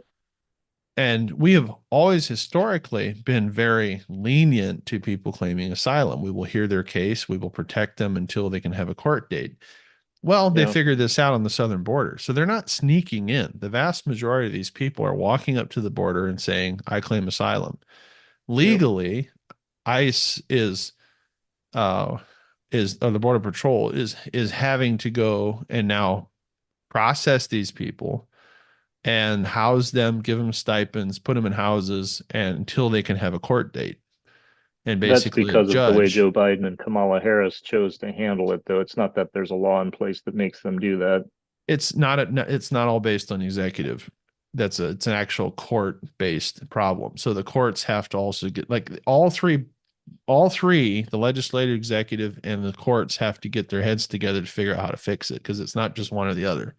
And we have always historically been very lenient to people claiming asylum. We will hear their case, we will protect them until they can have a court date. Well, they Yeah, figured this out on the southern border. So they're not sneaking in. The vast majority of these people are walking up to the border and saying, I claim asylum. yep. Legally, ICE uh or the Border Patrol is having to go and now process these people and house them, give them stipends, put them in houses and until they can have a court date and That's basically a because of the way judge. Joe Biden and Kamala Harris chose to handle it, though. It's not that there's a law in place that makes them do that. It's not all based on executive. It's an actual court based problem. So the courts have to also get like all three, the legislative, executive, and the courts have to get their heads together to figure out how to fix it because it's not just one or the other.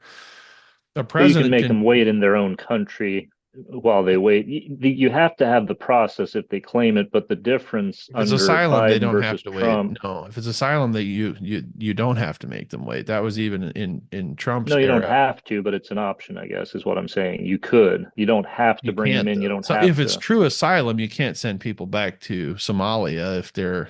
A But you can president make can. them wait in their own country while they wait. You have to have the process if they claim it, but the difference If it's under asylum, they Biden don't have versus to wait. Trump, No, if it's asylum, that you don't have to make them wait. That was even in Trump's no, you don't era. have to, but it's an option, I guess, is what I'm saying. You could. You don't have to You bring them can't in. You though. don't So have if it's to. true asylum, you can't send people back to Somalia if they're,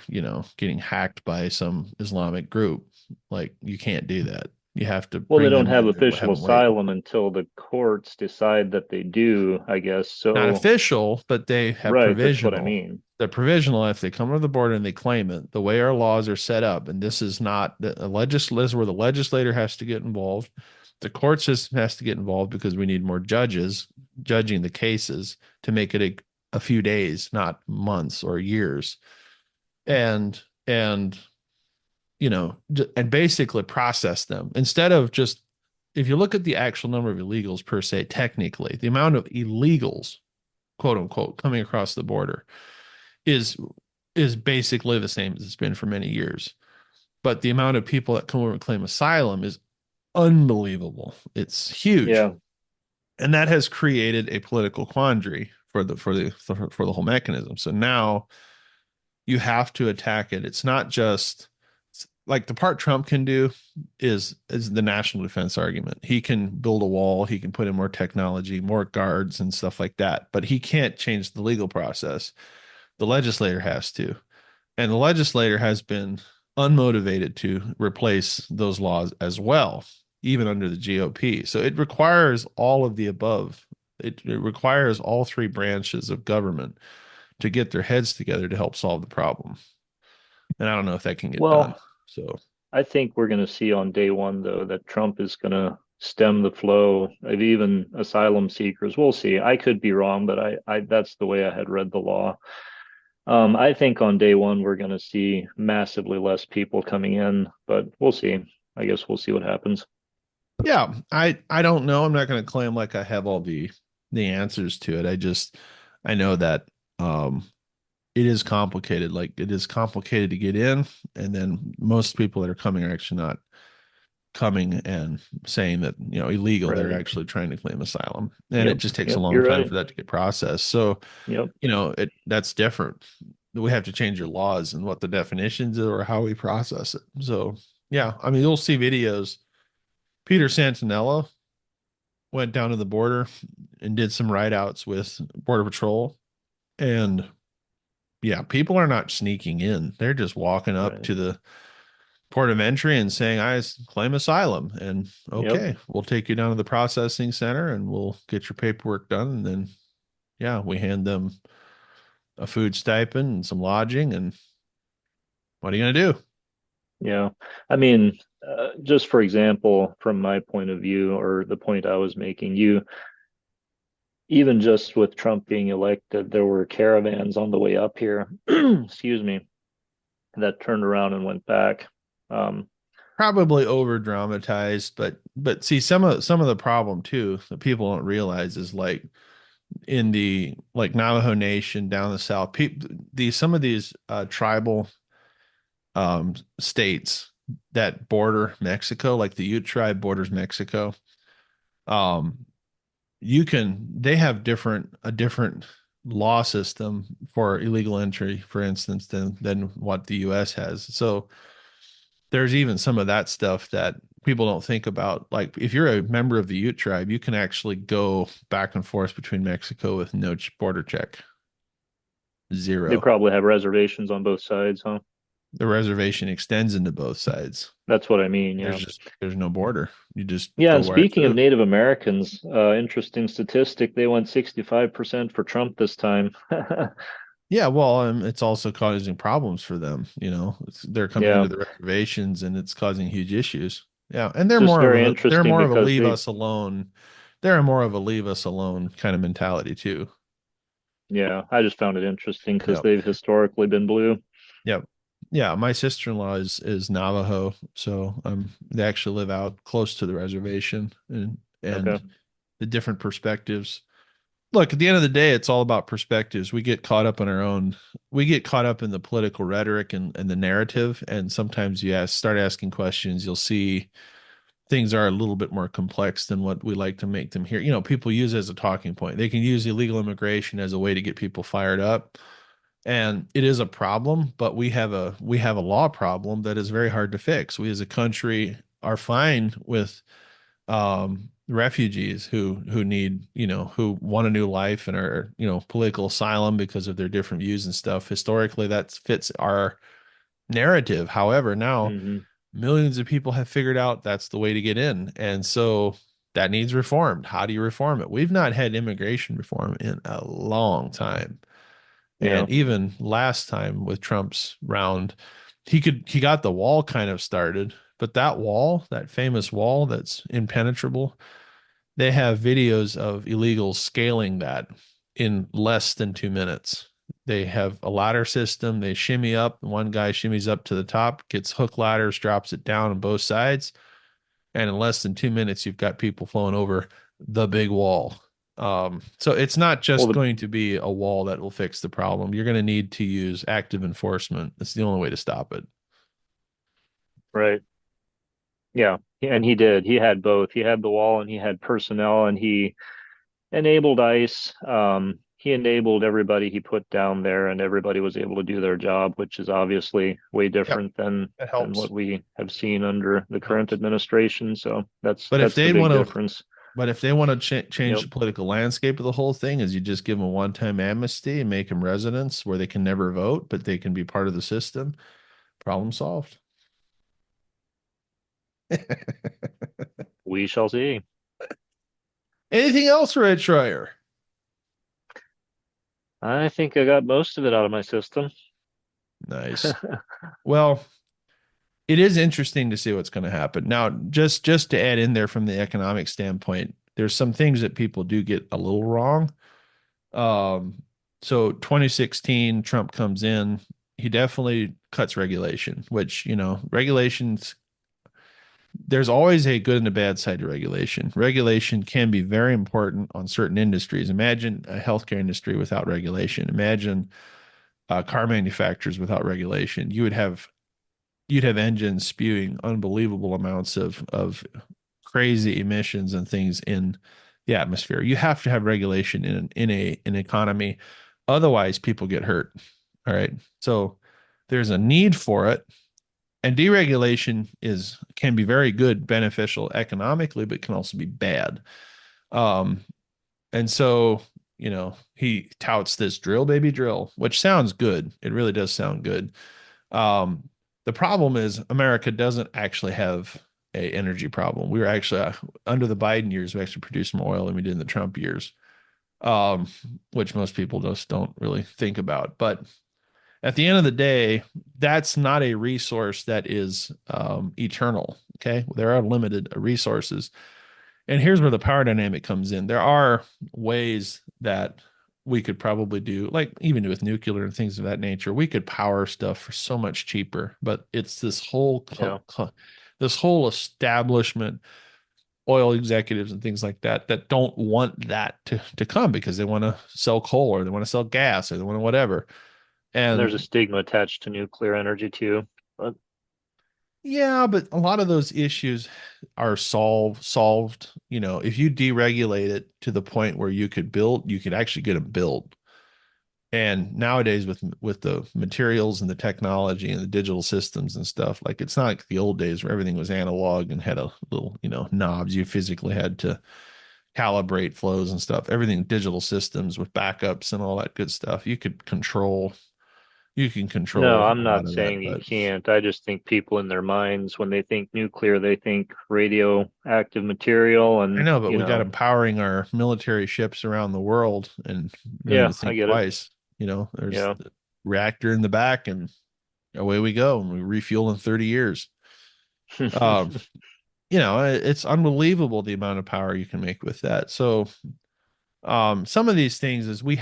getting hacked by some Islamic group. Like you can't do that. You have to Well, they bring don't them have in and have official them wait. asylum until the courts decide that they do, I guess. Not So, official, but they have right, that's what I provisional. mean. They're provisional if they come to the border and they claim it. The way our laws are set up, and this is not a legislature where the legislator has to get involved. The court system has to get involved because we need more judges judging the cases to make it a few days, not months or years. And and basically process them instead of just, if you look at the actual number of illegals per se, technically, the amount of illegals, quote unquote, coming across the border is is basically the same as it's been for many years. But the amount of people that come over and claim asylum is unbelievable. It's huge. Yeah. And that has created a political quandary for the whole mechanism. So now you have to attack it. It's not just like the part Trump can do is the national defense argument. He can build a wall, he can put in more technology, more guards and stuff like that, but he can't change the legal process. The legislator has to. And the legislator has been unmotivated to replace those laws as well, even under the GOP. So it requires all of the above. It requires all three branches of government to get their heads together to help solve the problem. And I don't know if that can get done. Well, So I think we're going to see on day one, though, that Trump is going to stem the flow of even asylum seekers. We'll see. I could be wrong, but that's the way I had read the law. I think on day one, we're going to see massively less people coming in, but we'll see. I guess we'll see what happens. yeah, I don't know. I'm not going to claim like I have all the answers to it. I know that it is complicated. Like it is complicated to get in, and then most people that are coming are actually not coming and saying that illegal. They're Right. actually trying to claim asylum, and it Yep. just takes a Yep. long You're time right. for that to get processed. So Yep. that's different. We have to change your laws and what the definitions are or how we process it. So yeah, I mean, you'll see videos. Peter Santinella went down to the border and did some ride outs with Border Patrol. And yeah, people are not sneaking in. They're just walking up Right. to the port of entry and saying, I claim asylum. And Yep. okay, we'll take you down to the processing center and we'll get your paperwork done. And then, yeah, we hand them a food stipend and some lodging. And what are you going to do? Yeah. I mean, just for example, from my point of view, or the point I was making, even just with Trump being elected, there were caravans on the way up here, excuse me, that turned around and went back. Um, Probably over dramatized, but see some of the problem too that people don't realize is like in the like Navajo Nation down the south, people these some of these tribal states that border Mexico, like the Ute tribe borders Mexico. Um, they have a different law system for illegal entry, for instance, than what the US has. So there's even some of that stuff that people don't think about. Like if you're a member of the Ute tribe, you can actually go back and forth between Mexico with no border check. they Zero. probably have reservations on both sides, huh? The reservation extends into both sides. That's what I mean. Yeah. There's no border. You just Yeah. go And right speaking of through. Native Americans, interesting statistic, they went 65% for Trump this time. Yeah, well, it's also causing problems for them. They're coming Yeah. into the reservations, and it's causing huge issues. Yeah, and It's just very they're interesting more of a because leave they, us alone. They're more of a leave us alone kind of mentality too. yeah, I just found it interesting because Yep. they've historically been blue. Yep. Yeah, my sister-in-law is Navajo, so they actually live out close to the reservation, and Okay. the different perspectives. Look, at the end of the day, it's all about perspectives. We get caught up in the political rhetoric and the narrative. And sometimes start asking questions. You'll see things are a little bit more complex than what we like to make them here. You know, people use it as a talking point. They can use illegal immigration as a way to get people fired up. And it is a problem, but we have a law problem that is very hard to fix. We as a country are fine with refugees who need, who want a new life and are, political asylum because of their different views and stuff. Historically, that fits our narrative. However, now Hmm. millions of people have figured out that's the way to get in. And so that needs reformed. How do you reform it? We've not had immigration reform in a long time. Yeah. And even last time with Trump's round, he got the wall kind of started, but that wall, that famous wall that's impenetrable, they have videos of illegals scaling that in less than 2 minutes. They have a ladder system. They shimmy up. One guy shimmies up to the top, gets hook ladders, drops it down on both sides. And in less than 2 minutes, you've got people flowing over the big wall. So it's not Well, just going to be a wall that will fix the problem. You're going to need to use active enforcement. It's the only way to stop it. right. Yeah. And he did. He had both. He had the wall and he had personnel, and he enabled ICE. He enabled everybody he put down there, and everybody was able to do their job, which is obviously way Yep, different that than what helps. we have seen under the It current helps. administration. So But if that's the they big want to difference. But if they want to change Yep. the political landscape of the whole thing, is you just give them a one-time amnesty and make them residents where they can never vote, but they can be part of the system. Problem solved. We shall see. Anything else, Red Schreier? I think I got most of it out of my system. Nice. Well, it is interesting to see what's going to happen. Now, just to add in there from the economic standpoint, there's some things that people do get a little wrong. Um, so 2016, Trump comes in, he definitely cuts regulation, which, regulations, there's always a good and a bad side to regulation. Regulation can be very important on certain industries. Imagine a healthcare industry without regulation. Imagine car manufacturers without regulation. You'd have engines spewing unbelievable amounts of crazy emissions and things in the atmosphere. You have to have regulation in an economy, otherwise people get hurt. All right, so there's a need for it, and deregulation is can be very good, beneficial economically, but can also be bad. Um, and so he touts this drill, baby, drill, which sounds good. It really does sound good. Um, the problem is America doesn't actually have a energy problem. We were actually under the Biden years, we actually produced more oil than we did in the Trump years, um, which most people just don't really think about. But at the end of the day, that's not a resource that is eternal. Okay, there are limited resources, and here's where the power dynamic comes in. There are ways that we could probably do, like even with nuclear and things of that nature, we could power stuff for so much cheaper. But it's Yeah. this whole establishment, oil executives and things like that, that don't want that to come because they want to sell coal or they want to sell gas or they want to whatever. And there's a And stigma attached to nuclear energy too. But yeah, but a lot of those issues are solved. If you deregulate it to the point where you could actually get them built. And nowadays with the materials and the technology and the digital systems and stuff, like it's not like the old days where everything was analog and had a little, knobs you physically had to calibrate flows and stuff. Everything digital systems with backups and all that good stuff. You can no, control I'm a lot not of that, saying you but can't. I just think people in their minds, when they think nuclear, they think radioactive material, I and know, but we got them powering our military ships around the world and we don't yeah, even I think get it. twice. There's Yeah. the reactor in the back and away we go and we refuel in 30 years. Um, it's unbelievable the amount of power you can make with that. So, some of these things is we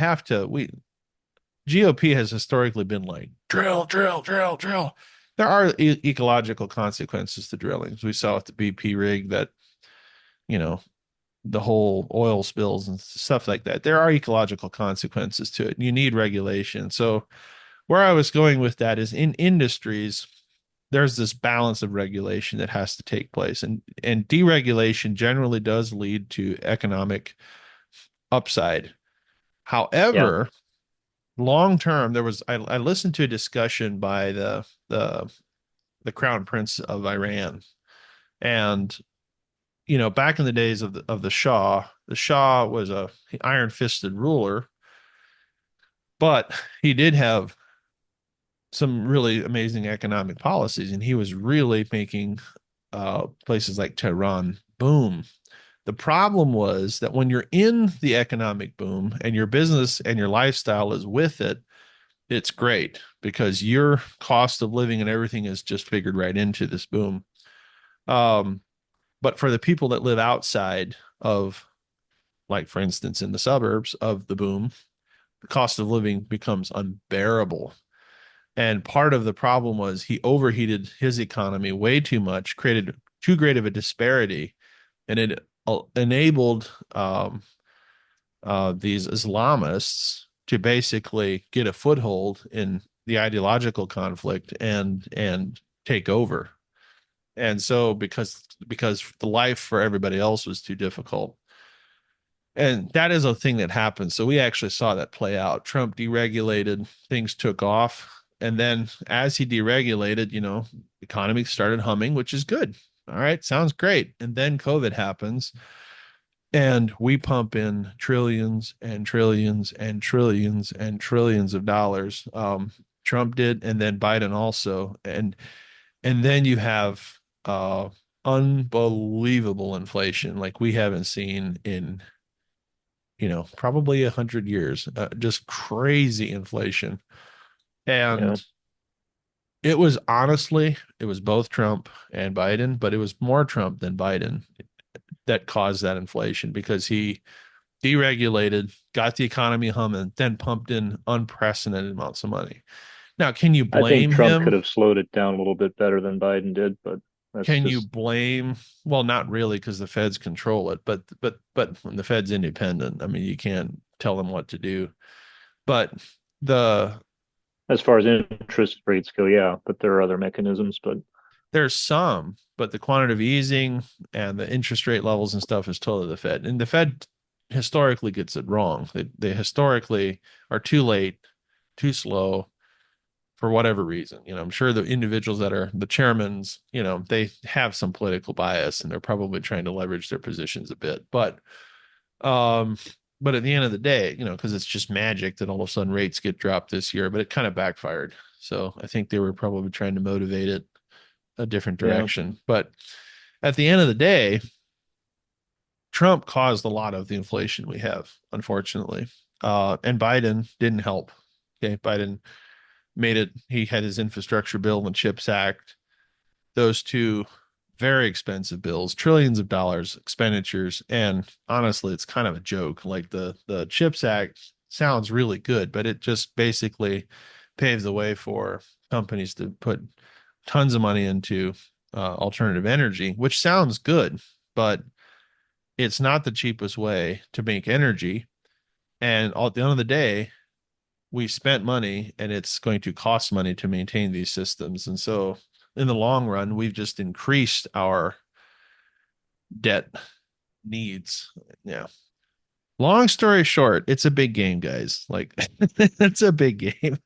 GOP has historically been like drill, drill, drill, drill. There are ecological consequences to drilling. We saw with the BP rig that, you know, the whole oil spills and stuff like that. There are ecological consequences to it. You need regulation. So, where I was going with that is in industries, there's this balance of regulation that has to take place, and deregulation generally does lead to economic upside. Yeah. However, long term, I listened to a discussion by the the crown prince of Iran, and back in the days of the Shah was a iron-fisted ruler, but he did have some really amazing economic policies, and he was really making places like Tehran boom. The problem was that when you're in the economic boom and your business and your lifestyle is with it, it's great because your cost of living and everything is just figured right into this boom. Um, but for the people that live outside of, like, for instance, in the suburbs of the boom, the cost of living becomes unbearable. And part of the problem was he overheated his economy way too much, created too great of a disparity, and it enabled these Islamists to basically get a foothold in the ideological conflict and take over. And so because the life for everybody else was too difficult. And that is a thing that happened. So we actually saw that play out. Trump deregulated, things took off. And then as he deregulated, economy started humming, which is good. All right, sounds great. And then COVID happens, and we pump in trillions and trillions and trillions and trillions of dollars. Trump did, and then Biden also. And then you have unbelievable inflation like we haven't seen in probably 100 years. Just crazy inflation. Yeah. And it was both Trump and Biden, but it was more Trump than Biden that caused that inflation because he deregulated, got the economy humming, then pumped in unprecedented amounts of money. Now, can you I think blame Trump could him? have slowed it down a little bit better than Biden did, but that's Can you just blame? Well, not really, because the feds control it, but when the fed's independent, I mean, you can't tell them what to do. But the as far as interest rates go, yeah, but there are other mechanisms, but there's some, but the quantitative easing and the interest rate levels and stuff is totally the Fed. And the Fed historically gets it wrong. They historically are too late, too slow for whatever reason. I'm sure the individuals that are the chairmans, they have some political bias and they're probably trying to leverage their positions a bit. Um, but at the end of the day, because it's just magic that all of a sudden rates get dropped this year, but it kind of backfired. So I think they were probably trying to motivate it a different yeah. direction. But at the end of the day, Trump caused a lot of the inflation we have, unfortunately. And Biden didn't help. Okay. Biden made it, he had his infrastructure bill and CHIPS Act, those two very expensive bills, trillions of dollars expenditures. And honestly, it's kind of a joke. Like the CHIPS Act sounds really good, but it just basically paves the way for companies to put tons of money into alternative energy, which sounds good, but it's not the cheapest way to make energy. And at the end of the day, we spent money and it's going to cost money to maintain these systems. And so in the long run, we've just increased our debt needs. Yeah. Long story short, it's a big game, guys. Like it's a big game.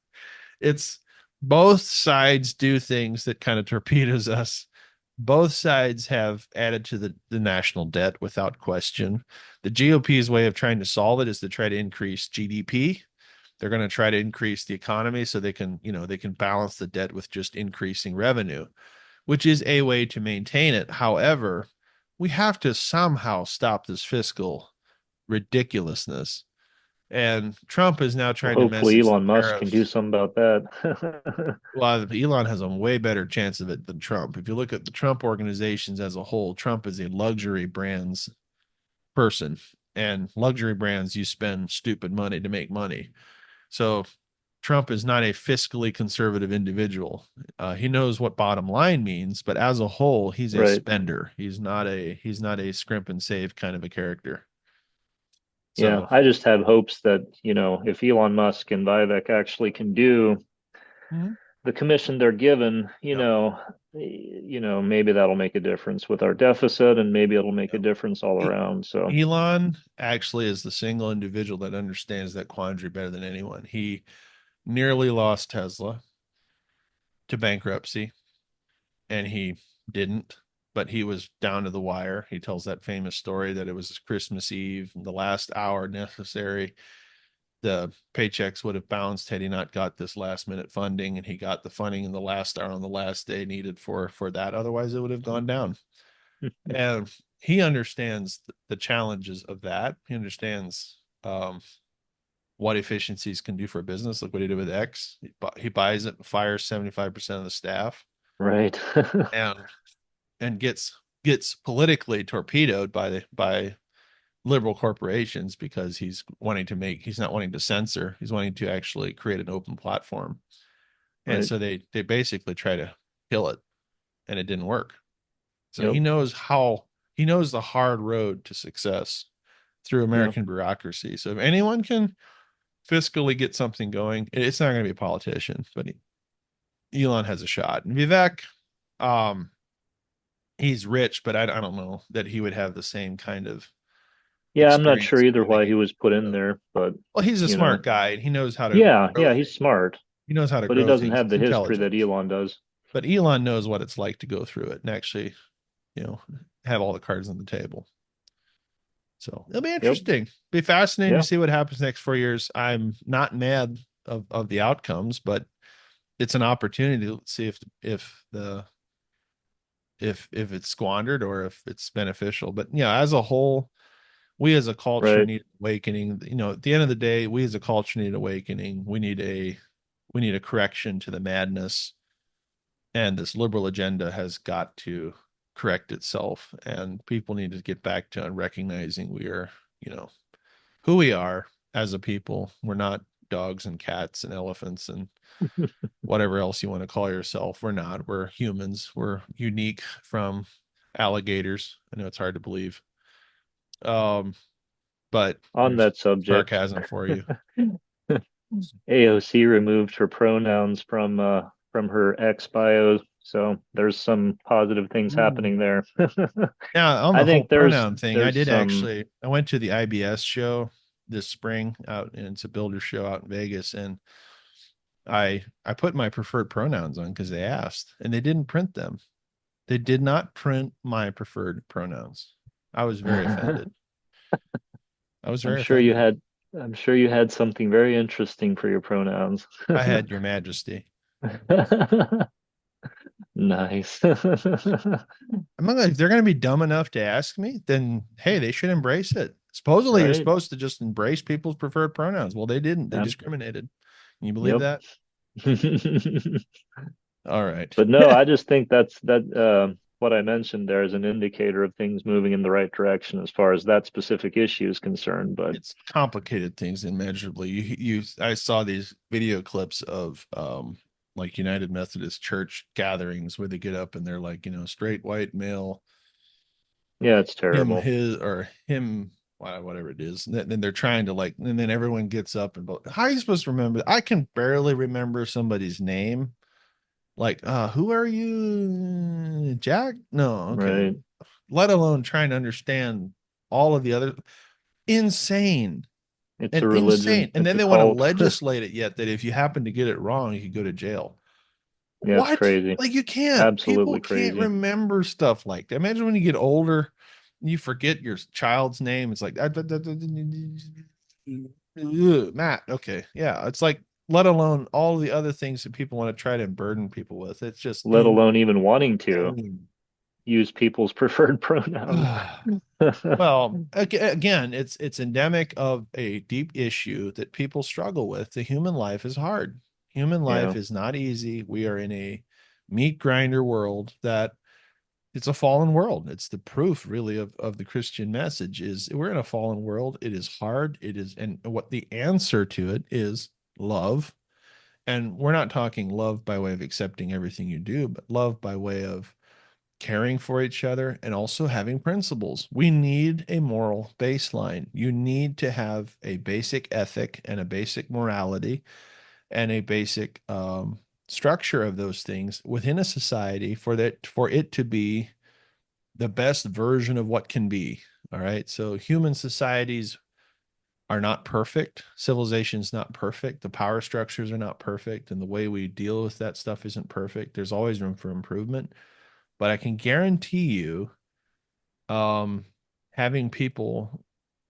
It's both sides do things that kind of torpedoes us. Both sides have added to the national debt without question. The GOP's way of trying to solve it is to try to increase GDP. They're going to try to increase the economy so they can balance the debt with just increasing revenue, which is a way to maintain it. However, we have to somehow stop this fiscal ridiculousness. And Trump is now Well, trying to hopefully message the Elon Musk can do tariffs. something about that. Well, Elon has a way better chance of it than Trump. If you look at the Trump organizations as a whole, Trump is a luxury brands person, and luxury brands, you spend stupid money to make money. So Trump is not a fiscally conservative individual. He knows what bottom line means, but as a whole, he's a Right. spender. He's not a scrimp and save kind of a character. Yeah, So I just have hopes that, if Elon Musk and Vivek actually can do the commission they're given, Yep. maybe that'll make a difference with our deficit, and maybe it'll make a Yep. difference all E- around. So, Elon actually is the single individual that understands that quandary better than anyone. He nearly lost Tesla to bankruptcy, and he didn't, but he was down to the wire. He tells that famous story that it was Christmas Eve, the last hour necessary. The paychecks would have bounced had he not got this last minute funding, and he got the funding in the last hour on the last day needed for that. Otherwise, it would have gone down. And he understands the challenges of that. He understands what efficiencies can do for a business. Look what he did with X. He buys it, fires 75% of the staff, right. and gets politically torpedoed by liberal corporations because he's not wanting to censor. He's wanting to actually create an open platform. And Right. so they basically try to kill it, and it didn't work. So Yep. he knows the hard road to success through Yeah. American bureaucracy. So if anyone can fiscally get something going, it's not going to be a politician, but Elon has a shot. And Vivek, um, he's rich, but I don't know that he would have the same kind of Yeah, I'm not sure experience either why he navigating. was put in there, but Well, he's a you smart know, guy, and he knows how to yeah, grow yeah, things. he's smart, He knows how to but he grow doesn't things. have He's the history that intelligent. Elon does. But Elon knows what it's like to go through it and actually, you know, have all the cards on the table. So it'll be Yep. interesting. Be fascinating to Yeah. see what happens next 4 years. I'm not mad of the outcomes, but it's an opportunity to see if the if it's squandered or if it's beneficial. But yeah, as a whole, we as a culture Right. need awakening. At the end of the day, we as a culture need awakening. We need a correction to the madness, and this liberal agenda has got to correct itself, and people need to get back to recognizing we are, you know, who we are as a people. We're not dogs and cats and elephants and whatever else you want to call yourself. We're not. We're humans. We're unique from alligators. I know it's hard to believe. Um, but On there's that subject, sarcasm for you. AOC removed her pronouns from her ex bio, so there's some positive things Ooh. happening there. Yeah, on I the whole think pronoun thing, there's some. I went to the IBS show this spring out, and it's a builder show out in Vegas, and I put my preferred pronouns on because they asked, and they didn't print them. They did not print my preferred pronouns. I was very offended. I was I'm very sure you offended. had I'm sure you had something very interesting for your pronouns. I had Your Majesty. Nice. I'm not if they're going to be dumb enough to ask me, then hey, they should embrace it. Supposedly, you're Right. supposed to just embrace people's preferred pronouns. Well, they didn't. They Yep. discriminated. Can you believe Yep. that? All right. But no, I just think that what I mentioned there is an indicator of things moving in the right direction as far as that specific issue is concerned. But It's complicated things immeasurably. I saw these video clips of like United Methodist Church gatherings where they get up and they're like, straight white male, yeah, it's him, terrible. his, or him, whatever it is. And then they're trying to like, and then everyone gets up and how are you supposed to remember? I can barely remember somebody's name. Like, who are you? Jack? No, okay. Right. Let alone trying to understand all of the other insane It's and a insane. religion. And It's then a they want to cult. legislate it yet that if you happen to get it wrong, you could go to jail. Yeah, it's What? crazy. Like you can't. People Absolutely can't crazy. remember stuff like that. Imagine when you get older, you forget your child's name. It's like Matt. Okay, yeah. It's like let alone all the other things that people want to try to burden people with. It's just Let alone even wanting to insane. use people's preferred pronouns. Well, again, it's endemic of a deep issue that people struggle with. The human life is hard. Human Yeah. life is not easy. We are in a meat grinder world that it's a fallen world. It's the proof really of the Christian message is we're in a fallen world. It is hard. It is, and what the answer to it is love. And we're not talking love by way of accepting everything you do, but love by way of caring for each other and also having principles. We need a moral baseline. You need to have a basic ethic and a basic morality and a basic structure of those things within a society for it to be the best version of what can be. All right. So human societies are not perfect. Civilization's not perfect. The power structures are not perfect. And the way we deal with that stuff isn't perfect. There's always room for improvement. But I can guarantee you, um, having people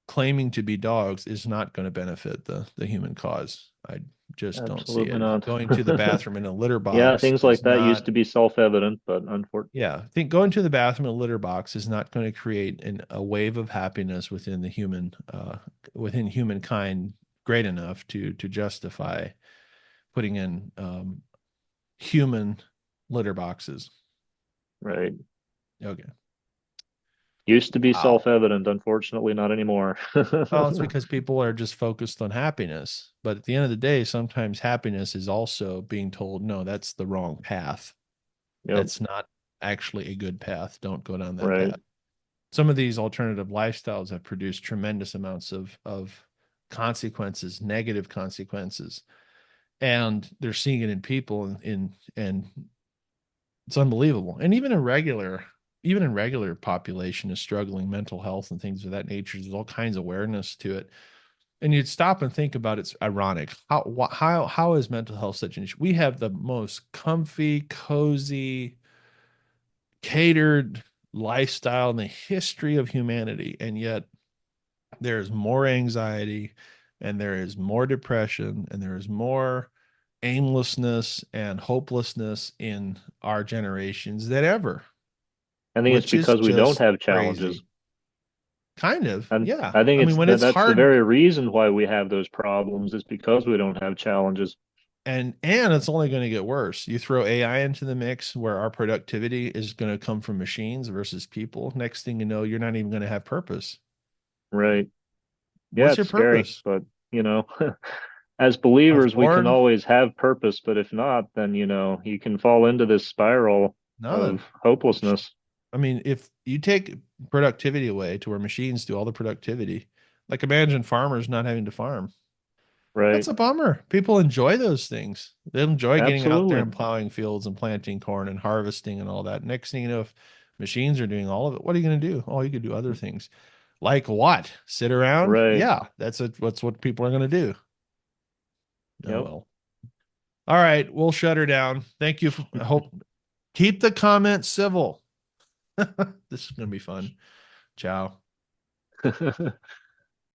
claiming to be dogs is not going to benefit the human cause. I just don't see Absolutely it. not. Going to the bathroom in a litter Yeah, box things like is that used not. to be self-evident, but unfortunately, Yeah, I think going to the bathroom in a litter box is not going to create a wave of happiness within the within humankind great enough to justify putting in human litter boxes. right. Okay. Used to be Wow. self-evident, unfortunately, not anymore. Well, it's because people are just focused on happiness. But at the end of the day, sometimes happiness is also being told, no, that's the wrong path. Yep, That's not actually a good path. Don't go down that right. path. Some of these alternative lifestyles have produced tremendous amounts of consequences, negative consequences. And they're seeing it in people and it's unbelievable. And even in regular population is struggling mental health and things of that nature. There's all kinds of awareness to it. And you'd stop and think about it's ironic. How is mental health such an issue? We have the most comfy, cozy, catered lifestyle in the history of humanity, and yet there is more anxiety and there is more depression and there is more aimlessness and hopelessness in our generations than ever, I think it's which is because we don't just have challenges. crazy. Kind of, And yeah. I think I mean, it's when that it's that's the hard, very reason why we have those problems is because we don't have challenges. and it's only going to get worse. You throw AI into the mix where our productivity is going to come from machines versus people. Next thing you know, you're not even going to have purpose. Right. Yeah, What's your it's scary, purpose? but you know, as I was believers, we can born always have purpose, but if not, then you can fall into this spiral nothing. of hopelessness. I mean, if you take productivity away to where machines do all the productivity, like imagine farmers not having to farm. That's Right. a bummer. People enjoy those things. They enjoy getting out there Absolutely. and plowing fields and planting corn and harvesting and all that. Next thing you know, if machines are doing all of it, what are you going to do? Oh, you could do other things. Like what? Sit around? Right. Yeah, that's what people are going to do. Oh Yep. well. All right, we'll shut her down. Thank you. I hope keep the comments civil. This is going to be fun. Ciao.